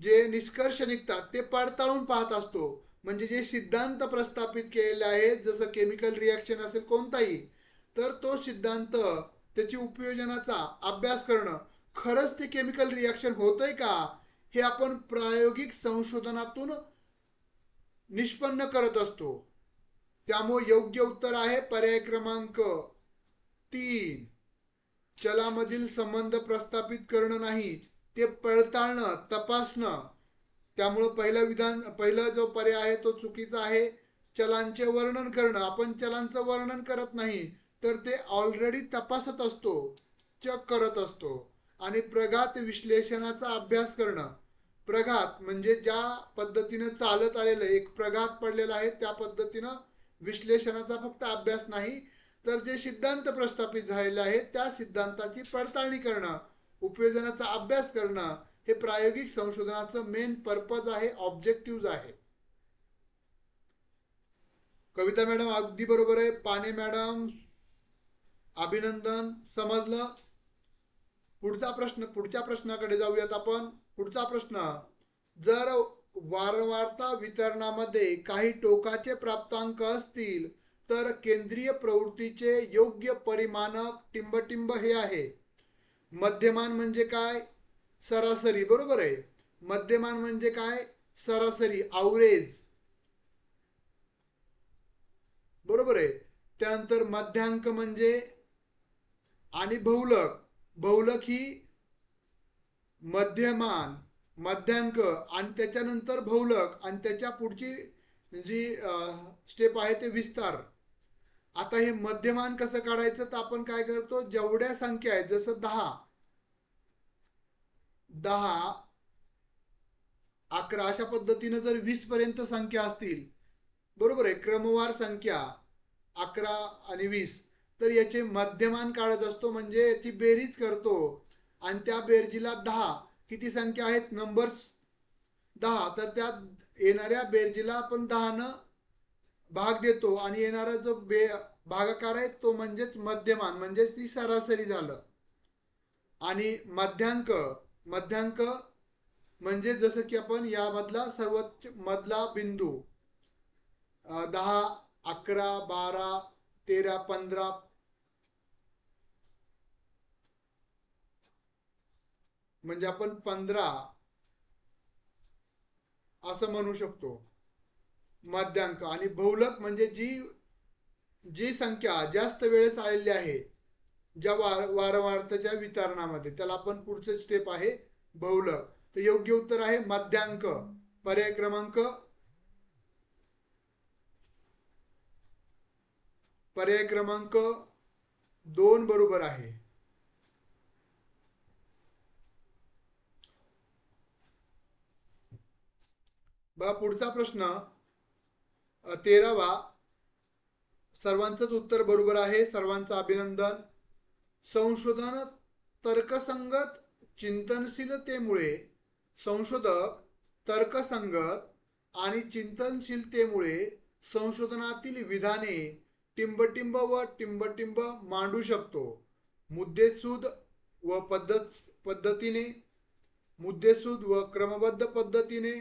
जे निष्कर्ष निघतात ते पडताळून पाहत असतो. म्हणजे जे सिद्धांत प्रस्थापित केलेले आहेत, जसं केमिकल रिॲक्शन असेल कोणताही, तर तो सिद्धांत त्याची उपयोजनाचा अभ्यास करणं, खरंच ते केमिकल रिॲक्शन होतंय का हे आपण प्रायोगिक संशोधनातून निष्पन्न करत असतो. त्यामुळे योग्य उत्तर आहे पर्याय क्रमांक 3. चलामधील संबंध प्रस्थापित करणं नाही, ते पडताळणं, तपासणं. त्यामुळं पहिला जो पर्याय आहे तो चुकीचा आहे. चलांचे वर्णन करणं, आपण चलांचं वर्णन करत नाही, तर ते ऑलरेडी तपासत असतो, चेक करत असतो. आणि प्रघात विश्लेषणाचा अभ्यास करणं. प्रघात म्हणजे ज्या पद्धतीनं चालत आलेलं एक प्रघात पडलेला आहे त्या पद्धतीनं विश्लेषणाचा फक्त अभ्यास नाही, तर जे सिद्धांत प्रस्थापित झालेले आहेत त्या सिद्धांताची पडताळणी करणं, उपयोजनाचा अभ्यास करणं, हे प्रायोगिक संशोधनाचं मेन पर्पज आहे, ऑब्जेक्टिव्ह आहे. कविता मॅडम अगदी बरोबर आहे. पाने मॅडम अभिनंदन, समजलं. पुढच्या प्रश्नाकडे जाऊयात आपण. पुढचा प्रश्न, जर वारंवारता वितरणामध्ये काही टोकाचे प्राप्तांक असतील तर केंद्रीय प्रवृत्तीचे योग्य परिमाणक टिंबटिंब हे आहे. मध्यमान म्हणजे काय? सरासरी. बरोबर आहे. मध्यमान म्हणजे काय? सरासरी, ॲव्हरेज. बरोबर आहे. त्यानंतर मध्यांक म्हणजे आणि बहुलक. बहुलक ही मध्यमान, मध्यांक आणि त्याच्यानंतर बहुलक आणि त्याच्या पुढची जी स्टेप आहे ते विस्तार. आता हे मध्यमान कसं काढायचं, तर आपण काय करतो, जेवढ्या संख्या आहेत जसं 10, 11 अशा पद्धतीनं जर 20 पर्यंत संख्या असतील, बरोबर आहे, क्रमवार संख्या 11 आणि 20, तर याचे मध्यमान काढत असतो, म्हणजे याची बेरीज करतो आणि त्या बेरजीला 10 किती संख्या आहेत, नंबर्स 10, तर त्या येणाऱ्या बेरजीला आपण 10 भाग देतो आणि येणारा जो भागाकार आहे तो म्हणजेच मध्यमान, म्हणजेच ती सरासरी झालं. आणि मध्यांक, मध्यांक म्हणजे जसं की आपण यामधला सर्वोच्च मधला बिंदू 10, 11, 12, 13, 15 म्हणजे आपण 15 असं म्हणू शकतो मध्यांक. आणि बहुलक म्हणजे जी संख्या जास्त वेळेस आलेली आहे ज्या वारंवारतेच्या वितरणामध्ये, त्याला आपण पुढचे स्टेप आहे बहुलक. तर योग्य उत्तर आहे मध्यांक. पर्याय क्रमांक 2 बरोबर आहे. बघा पुढचा प्रश्न 13वा. सर्वांचंच उत्तर बरोबर आहे, सर्वांचं अभिनंदन. संशोधन तर्कसंगत चिंतनशीलतेमुळे, संशोधक तर्कसंगत आणि चिंतनशीलतेमुळे संशोधनातील विधाने टिंबटिंब व टिंबटिंब मांडू शकतो. मुद्देसूद व पद्धतीने, मुद्देसूद व क्रमबद्ध पद्धतीने,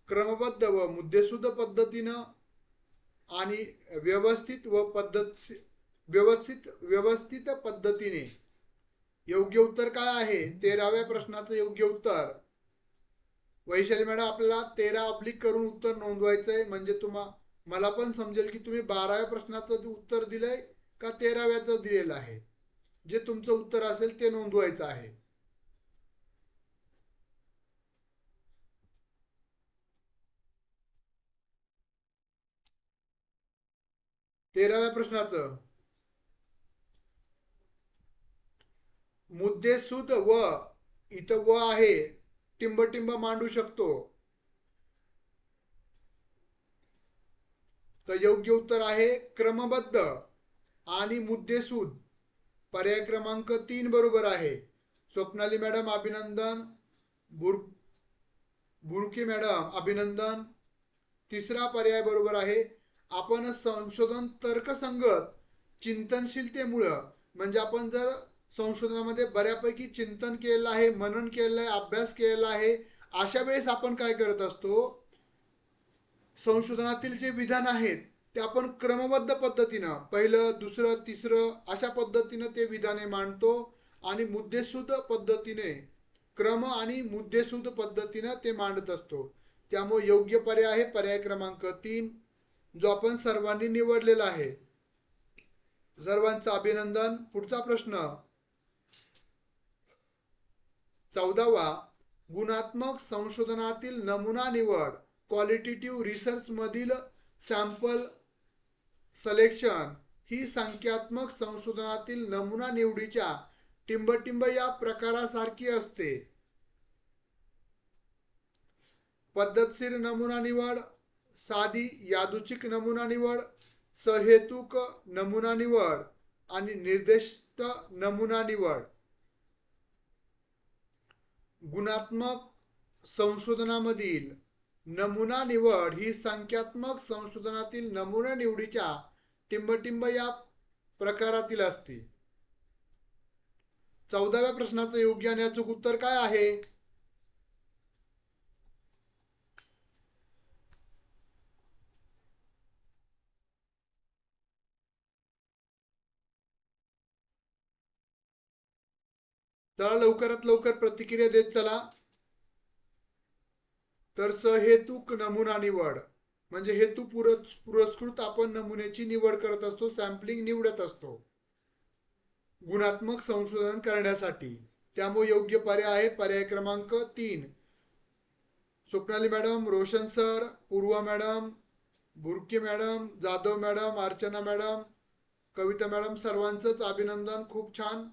क्रमबद्ध व मुद्देसूद पद्धतीनं आणि व्यवस्थित व व्यवस्थित पद्धतीने. योग्य उत्तर काय आहे 13व्या प्रश्नाचं योग्य उत्तर? वैशाली मॅडम आपल्याला 13 करून उत्तर नोंदवायचं आहे, म्हणजे मला पण समजेल की तुम्ही 12व्या प्रश्नाचं उत्तर दिलंय का 13व्याचं दिलेलं आहे. जे तुमचं उत्तर असेल ते नोंदवायचं आहे. तेराव्या प्रश्नाचं मुद्देसूद व, इथं व आहे, टिंबटिंब मांडू शकतो. तर योग्य उत्तर आहे क्रमबद्ध आणि मुद्देसूद. पर्याय क्रमांक 3 बरोबर आहे. स्वप्नाली मॅडम अभिनंदन, बुरकी मॅडम अभिनंदन. तिसरा पर्याय बरोबर आहे. आपण संशोधन तर्कसंगत चिंतनशीलतेमुळं, म्हणजे आपण जर संशोधनामध्ये बऱ्यापैकी चिंतन केलेलं आहे, मनन केलेलं आहे, अभ्यास केलेला आहे अशा वेळेस आपण काय करत असतो, संशोधनातील जे विधान आहेत ते आपण क्रमबद्ध पद्धतीनं पहिलं दुसरं तिसरं अशा पद्धतीनं ते विधाने मांडतो आणि मुद्देसूद पद्धतीने क्रम आणि मुद्देसूद पद्धतीनं ते मांडत असतो. त्यामुळे योग्य पर्याय आहे पर्याय क्रमांक 3, जो आपण सर्वांनी निवडलेला आहे. सर्वांचं अभिनंदन. पुढचा प्रश्न 14वा, गुणात्मक संशोधनातील नमुना निवड क्वालिटेटिव्ह रिसर्च मधील सॅम्पल सिलेक्शन ही संख्यात्मक संशोधनातील नमुना निवडीच्या टिंबटिंब या प्रकारासारखी असते. पद्धतशीर नमुना निवड, साधी यादृच्छिक नमुना निवड, सहेतुक नमुना निवड आणि निर्दिष्ट नमुना निवड. गुणात्मक संशोधनामधील नमुना निवड ही संख्यात्मक संशोधनातील नमुना निवडीच्या टिंबटिंब या प्रकारातील असते. 14व्या प्रश्नाचं योग्य आणि अचूक उत्तर काय आहे? चला लवकरात लवकर प्रतिक्रिया देत चला. तर सहेतुक नमुना निवड म्हणजे हेतू पुरस्कृत आपण नमुन्याची निवड करत असतो, सॅम्पलिंग निवडत असतो गुणात्मक संशोधन करण्यासाठी. त्यामुळे योग्य पर्याय आहे पर्याय क्रमांक 3. Swapnali madam, Roshan sir, Purva madam, Burke madam, Jadhav madam, Archana madam, Kavita madam, सर्वांचंच अभिनंदन. खूप छान.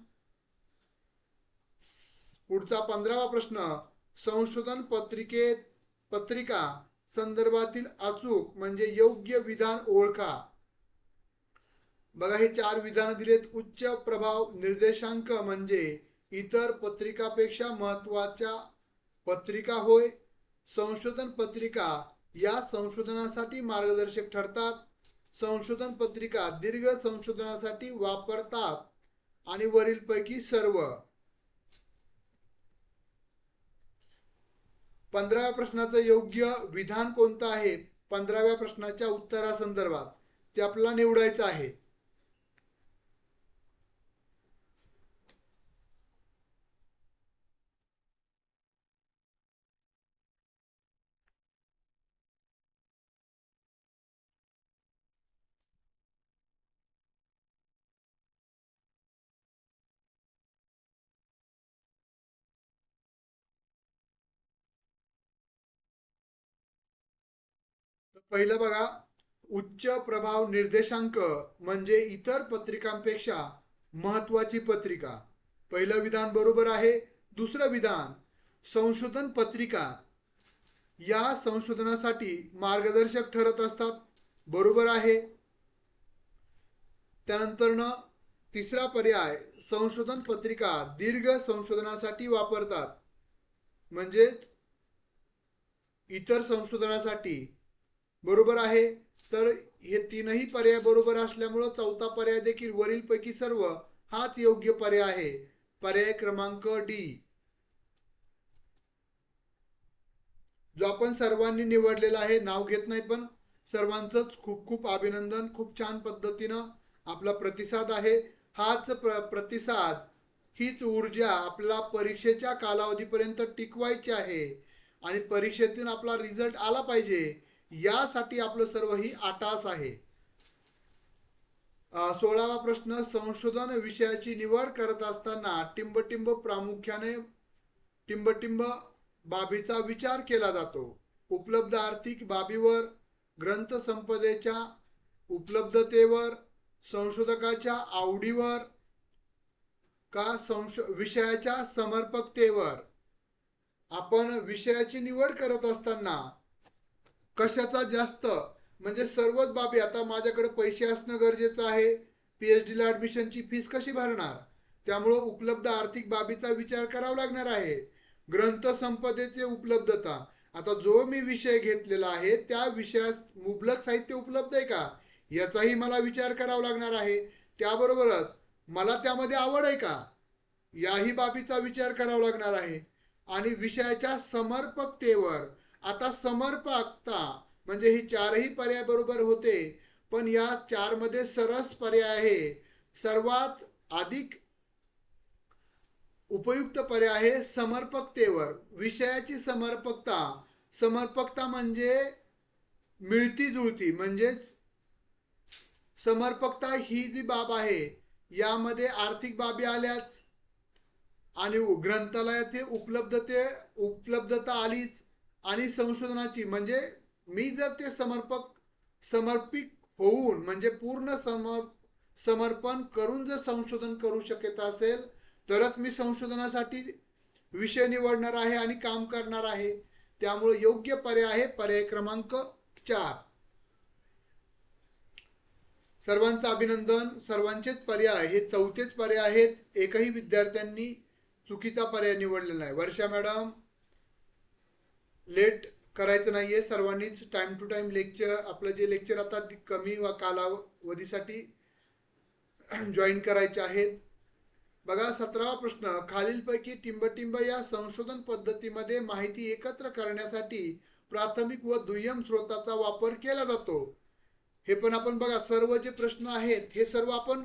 पुढचा 15वा प्रश्न, संशोधन पत्रिका संदर्भातील अचूक म्हणजे योग्य विधान ओळखा. बघा हे 4 विधान दिलेत. उच्च प्रभाव निर्देशांक म्हणजे इतर पत्रिकापेक्षा महत्वाच्या पत्रिका होय. संशोधन पत्रिका या संशोधनासाठी मार्गदर्शक ठरतात. संशोधन पत्रिका दीर्घ संशोधनासाठी वापरतात आणि वरीलपैकी सर्व. 15व्या प्रश्नाचं योग्य विधान कोणतं आहे 15व्या प्रश्नाच्या उत्तरासंदर्भात ते आपल्याला निवडायचं आहे. पहिलं बघा, उच्च प्रभाव निर्देशांक म्हणजे इतर पत्रिकांपेक्षा महत्वाची पत्रिका. पहिलं विधान बरोबर आहे. दुसरं विधान, संशोधन पत्रिका या संशोधनासाठी मार्गदर्शक ठरत असतात, बरोबर आहे. त्यानंतर तिसरा पर्याय, संशोधन पत्रिका दीर्घ संशोधनासाठी वापरतात म्हणजे इतर संशोधनासाठी, बरोबर आहे. तर हे तीनही पर्याय बरोबर असल्यामुळे चौथा पर्याय देखील वरीलपैकी सर्व हाच योग्य पर्याय आहे पर्याय क्रमांक डी, जो आपण सर्वांनी निवडलेला आहे. नाव घेत नाही पण सर्वांचंच खूप खूप अभिनंदन. खूप छान पद्धतीनं आपला प्रतिसाद आहे. हाच प्रतिसाद, हीच ऊर्जा आपला परीक्षेच्या कालावधीपर्यंत टिकवायची आहे आणि परीक्षेतून आपला रिझल्ट आला पाहिजे यासाठी आपलं सर्व ही आटास आहे. 16वा प्रश्न, संशोधन विषयाची निवड करत असताना टिंबटिंब प्रामुख्याने टिंबटिंब बाबीचा विचार केला जातो. उपलब्ध आर्थिक बाबीवर, ग्रंथ संपदेच्या उपलब्धतेवर, संशोधकाच्या आवडीवर का विषयाच्या समर्पकतेवर. आपण विषयाची निवड करत असताना कशाचा जास्त म्हणजे सर्वच बाबी, आता माझ्याकडे पैसे असणं गरजेचं आहे, PhD ला ॲडमिशनची फीस कशी भरणार, त्यामुळे उपलब्ध आर्थिक बाबीचा विचार करावा लागणार आहे. ग्रंथ संपदेची उपलब्धता, आता जो मी विषय घेतलेला आहे त्या विषयात मुबलक साहित्य उपलब्ध आहे का याचाही मला विचार करावा लागणार आहे. त्याबरोबरच मला त्यामध्ये आवड आहे का याही बाबीचा विचार करावा लागणार आहे. आणि विषयाच्या समर्पकतेवर. आता समर्पकता म्हणजे ही चारही पर्याय बरोबर होते, पण या चार मध्ये सरस पर्याय आहे. सर्वात अधिक उपयुक्त पर्याय आहे समर्पकतेवर. विषयाची समर्पकता. समर्पकता म्हणजे मिळती जुळती, म्हणजेच समर्पकता ही जी बाब आहे यामध्ये आर्थिक बाबी आल्याच आणि ग्रंथालयाची उपलब्धता आलीच आणि संशोधनाची म्हणजे मी जर ते समर्पित होऊन म्हणजे पूर्ण समर्पण करून जर संशोधन करू शकत असेल तरच मी संशोधनासाठी विषय निवडणार आहे आणि काम करणार आहे. त्यामुळे योग्य पर्याय आहे पर्याय क्रमांक 4. सर्वांचं अभिनंदन. सर्वांचेच पर्याय हे चौथेच पर्याय आहेत. एकही विद्यार्थ्यांनी चुकीचा पर्याय निवडलेला नाही. वर्षा मॅडम, लेट करायचं नाहीये. सर्वांनीच टाइम टू टाइम लेक्चर, आपलं जे लेक्चर आता कमी कालावधीसाठी जॉईन करायचे आहेत. बघा 17वा प्रश्न. खालीलपैकी टिंबटिंब या संशोधन पद्धतीमध्ये माहिती एकत्र करण्यासाठी प्राथमिक व दुय्यम स्रोताचा वापर केला जातो. हे पण आपण बघा सर्व जे प्रश्न आहेत हे सर्व आपण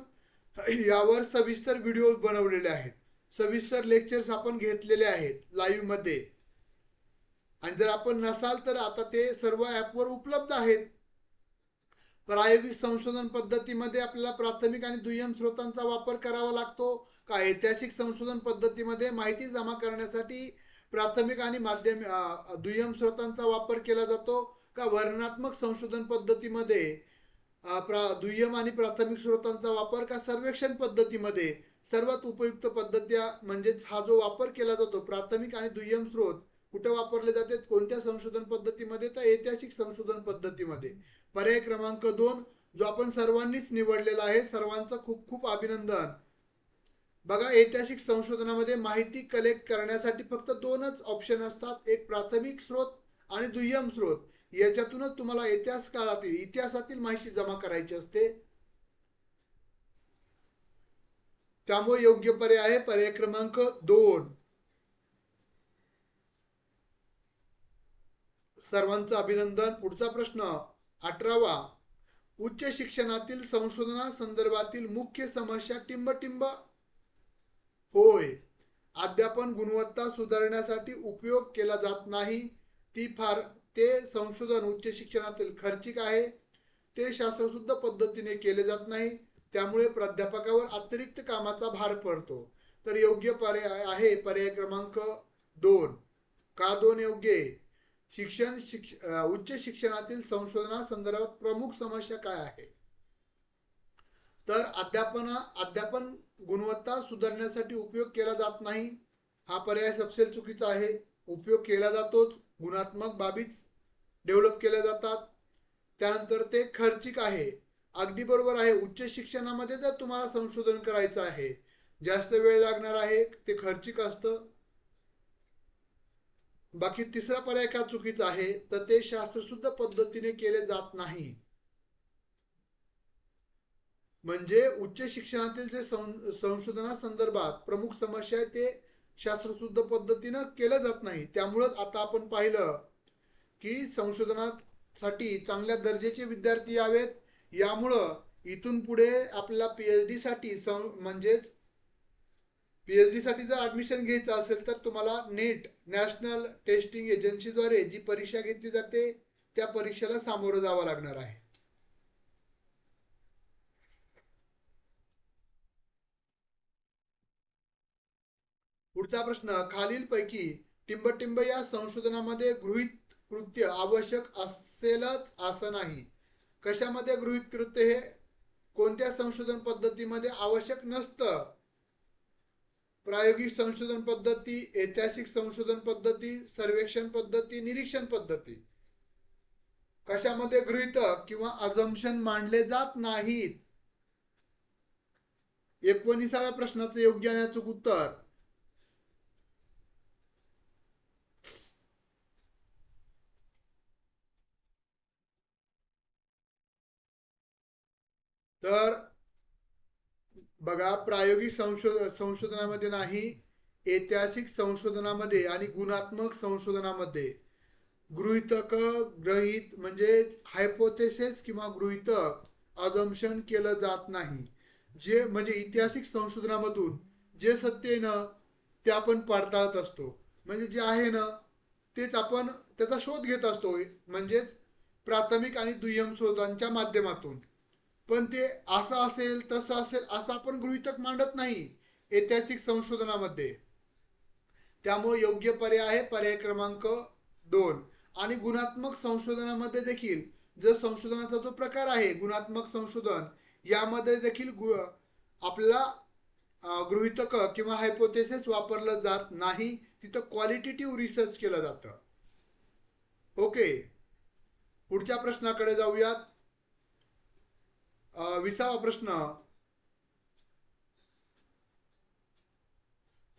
यावर सविस्तर व्हिडिओ बनवलेले आहेत, सविस्तर लेक्चर्स आपण घेतलेले आहेत लाईव्ह मध्ये. आणि जर आपण नसाल तर आता ते सर्व ॲपवर उपलब्ध आहेत. प्रायोगिक संशोधन पद्धतीमध्ये आपल्याला प्राथमिक आणि दुय्यम स्रोतांचा वापर करावा लागतो का ऐतिहासिक संशोधन पद्धतीमध्ये माहिती जमा करण्यासाठी प्राथमिक आणि दुय्यम स्रोतांचा वापर केला जातो का वर्णनात्मक संशोधन पद्धतीमध्ये दुय्यम आणि प्राथमिक स्रोतांचा वापर का सर्वेक्षण पद्धतीमध्ये सर्वात उपयुक्त पद्धती म्हणजेच हा जो वापर केला जातो प्राथमिक आणि दुय्यम स्रोत कुठे वापरले जाते कोणत्या संशोधन पद्धतीमध्ये तर ऐतिहासिक संशोधन पद्धतीमध्ये. पर्याय क्रमांक 2 जो आपण सर्वांनीच निवडलेला आहे. सर्वांचं खूप खूप अभिनंदन. बघा ऐतिहासिक संशोधनामध्ये माहिती कलेक्ट करण्यासाठी फक्त दोनच ऑप्शन असतात, एक प्राथमिक स्रोत आणि दुय्यम स्रोत. याच्यातूनच तुम्हाला इतिहासातील माहिती जमा करायची असते. त्यामुळे योग्य पर्याय आहे पर्याय क्रमांक 2. सर्वांचं अभिनंदन. पुढचा प्रश्न 18वा. उच्च शिक्षणातील संशोधना संदर्भातील मुख्य समस्या टिंबटिंब होय. अध्यापन गुणवत्ता सुधारण्यासाठी उपयोग केला जात नाही. ते संशोधन उच्च शिक्षणातील खर्चिक आहे. ते शास्त्रशुद्ध पद्धतीने केले जात नाही. त्यामुळे प्राध्यापकावर अतिरिक्त कामाचा भार पडतो. तर योग्य पर्याय आहे पर्याय क्रमांक 2. का 2 योग्य आहे? उच्च शिक्षणातील संशोधनासंदर्भात प्रमुख समस्या काय आहे तर अध्यापन गुणवत्ता सुधारण्यासाठी उपयोग केला जात नाही. हा पर्याय सबसेल चुकीचा आहे. उपयोग केला जातोच, गुणात्मक बाबीच डेव्हलप केल्या जातात. त्यानंतर ते खर्चिक आहे. अगदी बरोबर आहे. उच्च शिक्षणामध्ये जर तुम्हाला संशोधन करायचं आहे जास्त वेळ लागणार आहे, ते खर्चिक असतं. बाकी तिसरा पर्याय का चुकीचा आहे तर ते शास्त्रशुद्ध पद्धतीने केले जात नाही. म्हणजे उच्च शिक्षणातील जे संशोधनासंदर्भात प्रमुख समस्या आहे ते शास्त्रशुद्ध पद्धतीनं केलं जात नाही. त्यामुळं आता आपण पाहिलं की संशोधनासाठी चांगल्या दर्जाचे विद्यार्थी यावेत. यामुळं इथून पुढे आपल्याला पीएचडी साठी म्हणजेच पीएचडी साठी जर ऍडमिशन घ्यायचं असेल तर तुम्हाला नेट नॅशनल टेस्टिंग एजन्सीद्वारे जी परीक्षा घेतली जाते त्या परीक्षेला सामोरं जावं लागणार आहे. पुढचा प्रश्न. खालीलपैकी टिंबटिंब या संशोधनामध्ये गृहीत कृत्य आवश्यक असेलच असं नाही. कशामध्ये गृहीत कृत्य हे कोणत्या संशोधन पद्धतीमध्ये आवश्यक नसतं? प्रायोगिक संशोधन पद्धती, ऐतिहासिक संशोधन पद्धती, सर्वेक्षण पद्धती, निरीक्षण पद्धती. कशामध्ये गृहीतक किंवा अझम्पशन मांडले जात नाहीत? 19व्या प्रश्नाचं योग्य आणि अचूक उत्तर. तर बघा प्रायोगिक संशोधनामध्ये नाही, ऐतिहासिक संशोधनामध्ये आणि गुणात्मक संशोधनामध्ये गृहीतक ग्रहित म्हणजे हायपोथेसिस किंवा गृहीतक अजम्पशन केलं जात नाही. जे म्हणजे ऐतिहासिक संशोधनामधून जे सत्य आहे ना ते आपण पडताळत असतो. म्हणजे जे आहे ना तेच आपण त्याचा शोध घेत असतो, म्हणजेच प्राथमिक आणि दुय्यम स्रोतांच्या माध्यमातून. पण ते असं असेल तसं असेल असं आपण गृहीतक मांडत नाही ऐतिहासिक संशोधनामध्ये. त्यामुळे योग्य पर्याय आहे पर्याय क्रमांक 2. आणि गुणात्मक संशोधनामध्ये देखील जर संशोधनाचा जो प्रकार आहे गुणात्मक संशोधन, यामध्ये देखील आपला गृहीतक किंवा हायपोथेसिस वापरलं जात नाही. तिथं क्वालिटेटिव्ह रिसर्च केलं जातं. ओके, पुढच्या प्रश्नाकडे जाऊयात. 20वा प्रश्न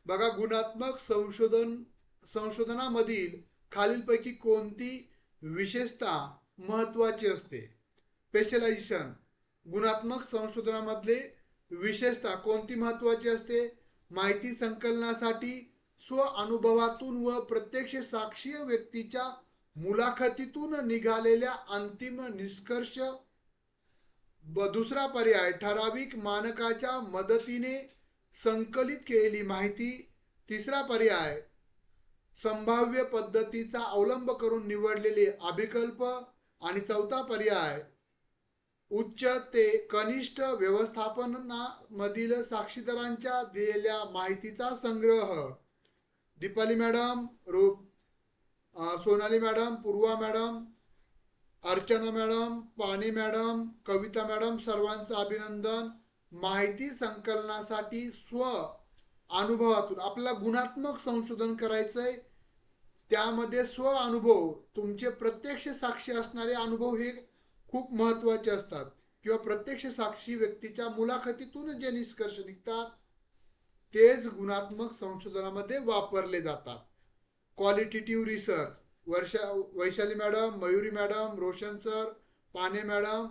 बघा, गुणात्मक संशोधनामधील खालीलपैकी कोणती विशेषता महत्वाची असते? स्पेशलायझेशन. गुणात्मक संशोधनामधले विशेषता कोणती महत्वाची असते? माहिती संकलनासाठी स्व अनुभवातून व प्रत्यक्ष साक्षी व्यक्तीच्या मुलाखतीतून निघालेल्या अंतिम निष्कर्ष. दुसरा पर्याय ठराविक मानकाच्या मदतीने संकलित केलेली माहिती. तिसरा पर्याय संभाव्य पद्धतीचा अवलंब करून निवडलेले अभिकल्प. आणि चौथा पर्याय उच्च ते कनिष्ठ व्यवस्थापनामधील साक्षीदारांच्या दिलेल्या माहितीचा संग्रह. दीपाली मॅडम, सोनाली मॅडम, पूर्वा मॅडम, अर्चना मॅडम, पाणी मॅडम, कविता मॅडम, सर्वांचं अभिनंदन. माहिती संकलनासाठी स्व अनुभवातून आपल्याला गुणात्मक संशोधन करायचंय. त्यामध्ये स्व अनुभव, तुमचे प्रत्यक्ष साक्षी असणारे अनुभव हे खूप महत्वाचे असतात, किंवा प्रत्यक्ष साक्षी व्यक्तीच्या मुलाखतीतून जे निष्कर्ष निघतात तेच गुणात्मक संशोधनामध्ये वापरले जातात. Qualitative research. Vaishali madam, Mayuri madam, Roshan sir, पाने मॅडम,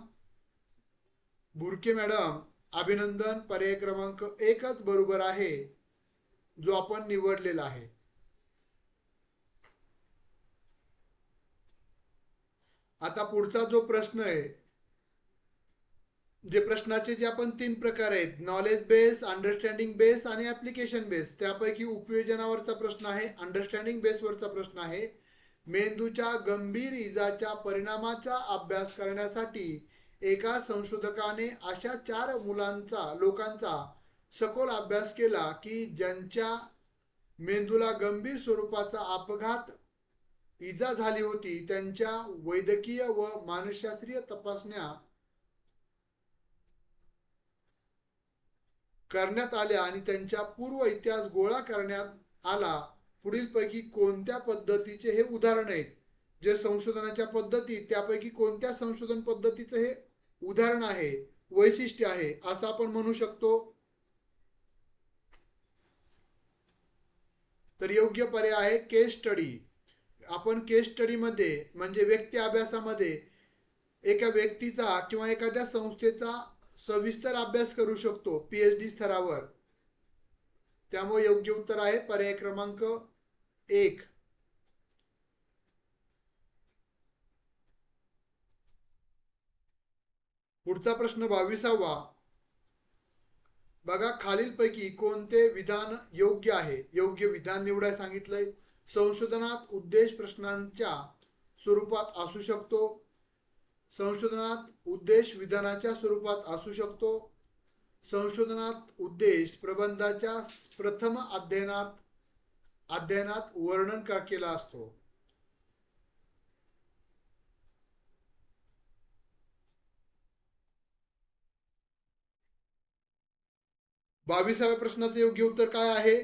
बुरके मॅडम, अभिनंदन. पर्याय क्रमांक 1च बरोबर आहे जो आपण निवडलेला आहे. आता पुढचा जो प्रश्न आहे, जे प्रश्नाचे जे आपण 3 प्रकार आहेत, नॉलेज बेस, अंडरस्टँडिंग बेस आणि ऍप्लिकेशन बेस, त्यापैकी उपयोजनावरचा प्रश्न आहे, अंडरस्टँडिंग बेसवरचा प्रश्न आहे. मेंदूच्या गंभीर इजाच्या परिणामाचा अभ्यास करण्यासाठी एका संशोधकाने अशा 4 लोकांचा सखोल अभ्यास केला की ज्यांच्या मेंदूला गंभीर स्वरूपाचा अपघात इजा झाली होती. त्यांच्या वैद्यकीय व मानसशास्त्रीय तपासण्या करण्यात आल्या आणि त्यांच्या पूर्व इतिहास गोळा करण्यात आला. पुढीलपैकी कोणत्या पद्धतीचे हे उदाहरण आहेत? जे संशोधनाच्या पद्धती, त्यापैकी कोणत्या संशोधन पद्धतीचं हे उदाहरण आहे, वैशिष्ट्य आहे, असं आपण म्हणू शकतो? तर योग्य पर्याय आहे केस स्टडी. आपण केस स्टडीमध्ये म्हणजे व्यक्ती अभ्यासामध्ये एका व्यक्तीचा किंवा एखाद्या संस्थेचा सविस्तर अभ्यास करू शकतो PhD स्तरावर. त्यामुळे योग्य उत्तर आहे पर्याय क्रमांक 1. पुढचा प्रश्न 22वा. बघा, खालीलपैकी कोणते विधान योग्य आहे? योग्य विधान निवडायला सांगितलंय. संशोधनात उद्देश प्रश्नांच्या स्वरूपात असू शकतो. संशोधनात उद्देश विधानाच्या स्वरूपात असू शकतो. संशोधनात उद्देश प्रबंधाच्या प्रथम अध्ययनात वर्णन केला असतो. 22व्या प्रश्नाचे योग्य उत्तर काय आहे?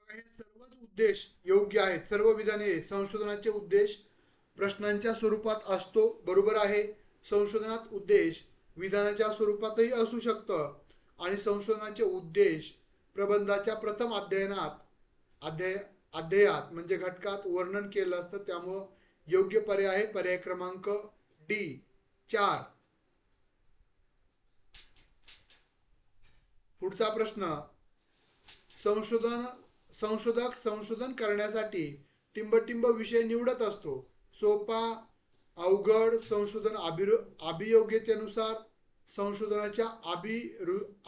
हे सर्वच उद्देश योग्य आहेत. सर्व विधाने संशोधनाचे उद्देश प्रश्नांच्या स्वरूपात असतो. बरोबर आहे. संशोधनात उद्देश विधानाच्या स्वरूपातही असू शकतं. आणि संशोधनाचे उद्देश प्रबंधाच्या प्रथम अध्यायात म्हणजे घटकात वर्णन केलं असतं. त्यामुळं योग्य पर्याय आहे पर्याय क्रमांक डी 4. पुढचा प्रश्न, संशोधक संशोधन करण्यासाठी टिंबटिंब विषय निवडत असतो. सोपा, अवघड, संशोधन अभियोग्यतेनुसार, संशोधनाच्या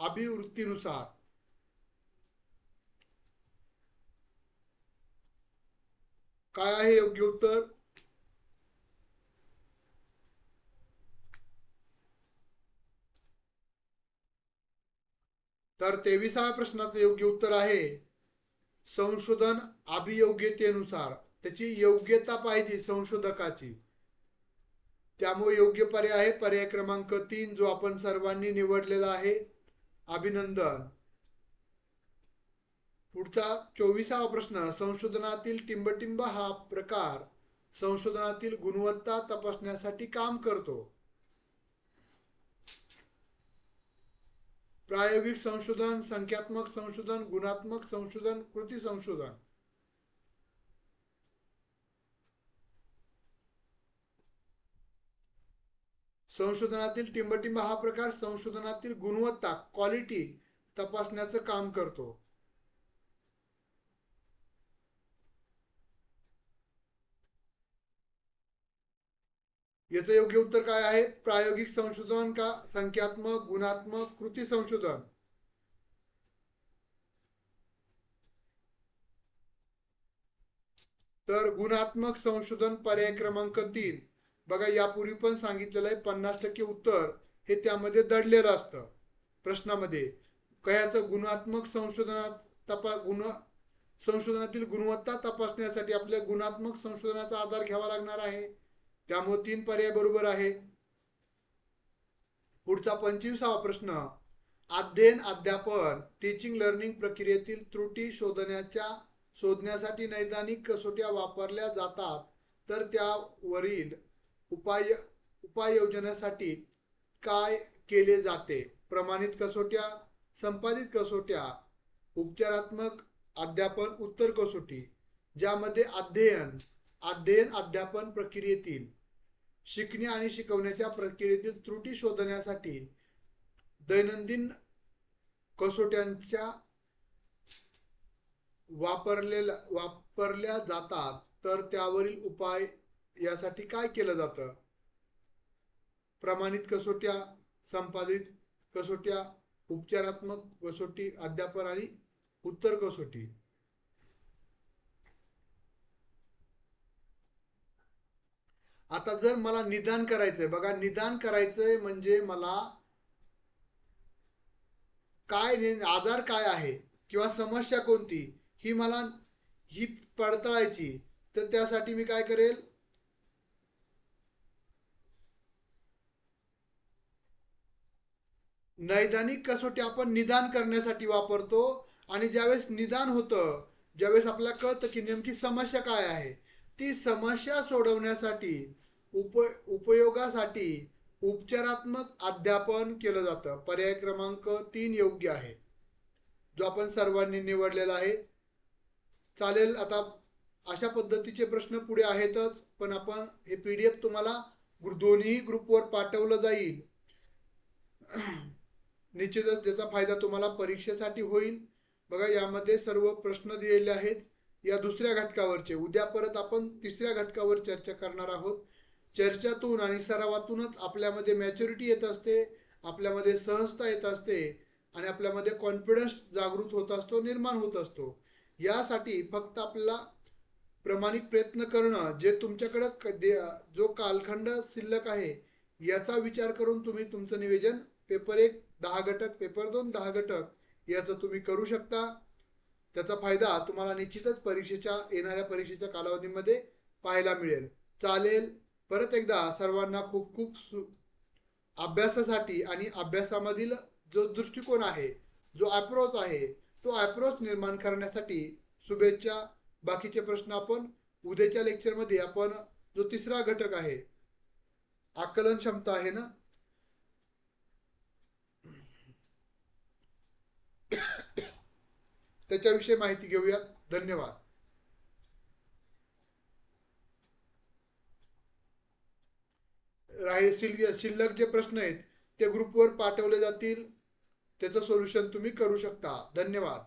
अभिवृत्तीनुसार. काय आहे योग्य उत्तर? तर 23व्या प्रश्नाचं योग्य उत्तर आहे संशोधन अभियोग्यतेनुसार. त्याची योग्यता पाहिजे संशोधकाची. त्यामुळे योग्य पर्याय आहे पर्याय क्रमांक 3, जो आपण सर्वांनी निवडलेला आहे. अभिनंदन. पुढचा 24वा प्रश्न, संशोधनातील टिंबटिंब हा प्रकार संशोधनातील गुणवत्ता तपासण्यासाठी काम करतो. प्रायोगिक संशोधन, संख्यात्मक संशोधन, गुणात्मक संशोधन, कृती संशोधन. संशोधनातील टिंबटिंब हा प्रकार संशोधनातील गुणवत्ता क्वालिटी तपासण्याचं काम करतो. याचं योग्य उत्तर काय आहे? प्रायोगिक संशोधन का संख्यात्मक, गुणात्मक, कृती संशोधन? तर गुणात्मक संशोधन पर्याय क्रमांक 3. बघा यापूर्वी पण सांगितलेलं आहे 50% उत्तर हे त्यामध्ये दडलेलं असतं प्रश्नामध्ये. कयाचं गुणात्मक संशोधनातील गुणवत्ता तपासण्यासाठी आपल्या गुणात्मक संशोधनाचा आधार घ्यावा लागणार आहे. त्यामुळे 3 पर्याय बरोबर आहे. पुढचा 25वा प्रश्न, अध्ययन अध्यापन टीचिंग लर्निंग प्रक्रियेतील त्रुटी शोधण्यासाठी नैदानिक कसोट्या वापरल्या जातात. तर त्यावरील उपाययोजनेसाठी काय केले जाते? प्रमाणित कसोट्या, संपादित कसोट्या, उपचारात्मक अध्यापन, उत्तर कसोटी. ज्यामध्ये अध्ययन अध्यापन प्रक्रियेतील शिकणे आणि शिकवण्याच्या प्रक्रियेतील त्रुटी शोधण्यासाठी दैनंदिन कसोट्यांच्या वापरल्या जातात. तर त्यावरील उपाय यासाठी काय केलं जातं? प्रमाणित कसोट्या, संपादित कसोट्या, उपचारात्मक कसोटी, अध्यापन आणि उत्तर कसोटी. आता जर मला निदान करायचंय, बघा निदान करायचंय म्हणजे मला काय आजार काय आहे किंवा समस्या कोणती ही पडताळायची. तर त्यासाठी मी काय करेल, नैदानिक कसोटी आपण निदान करण्यासाठी वापरतो. आणि ज्यावेळेस निदान होतं, ज्यावेळेस आपल्याला कळतं की नेमकी समस्या काय आहे, ती समस्या सोडवण्यासाठी उपयोगासाठी उपचारात्मक अध्यापन केलं जातं. पर्याय क्रमांक 3 योग्य आहे, जो आपण सर्वांनी निवडलेला आहे. चालेल. आता अशा पद्धतीचे प्रश्न पुढे आहेतच, पण आपण हे PDF तुम्हाला दोन्ही ग्रुपवर पाठवलं जाईल. निश्चितच त्याचा फायदा तुम्हाला परीक्षेसाठी होईल. बघा यामध्ये सर्व प्रश्न दिलेले आहेत या दुसऱ्या घटकावरचे. उद्या परत आपण तिसऱ्या घटकावर चर्चा करणार आहोत. चर्चातून आणि सरावातूनच आपल्यामध्ये मॅच्युरिटी येत असते, आपल्यामध्ये सहजता येत असते आणि आपल्यामध्ये कॉन्फिडन्स जागृत होत असतो, निर्माण होत असतो. यासाठी फक्त आपल्याला प्रामाणिक प्रयत्न करणं, जे तुमच्याकडे जो कालखंड शिल्लक आहे याचा विचार करून तुम्ही तुमचं नियोजन पेपर 1 10 घटक, पेपर 2 10 घटक याचं तुम्ही करू शकता. त्याचा फायदा तुम्हाला निश्चितच येणाऱ्या परीक्षेच्या कालावधीमध्ये पाहायला मिळेल. चालेल. परत एकदा सर्वांना खूप खूप अभ्यासासाठी आणि अभ्यासामधील जो दृष्टिकोन आहे, जो अप्रोच आहे, तो अप्रोच निर्माण करण्यासाठी शुभेच्छा. बाकीचे प्रश्न आपण उद्याच्या लेक्चरमध्ये आपण जो तिसरा घटक आहे आकलन क्षमता आहे ना, त्याच्याविषयी माहिती घेऊयात. धन्यवाद. शिल्लक जे प्रश्न आहेत ते ग्रुपवर पाठवले जातील. त्याचं सोल्युशन तुम्ही करू शकता. धन्यवाद.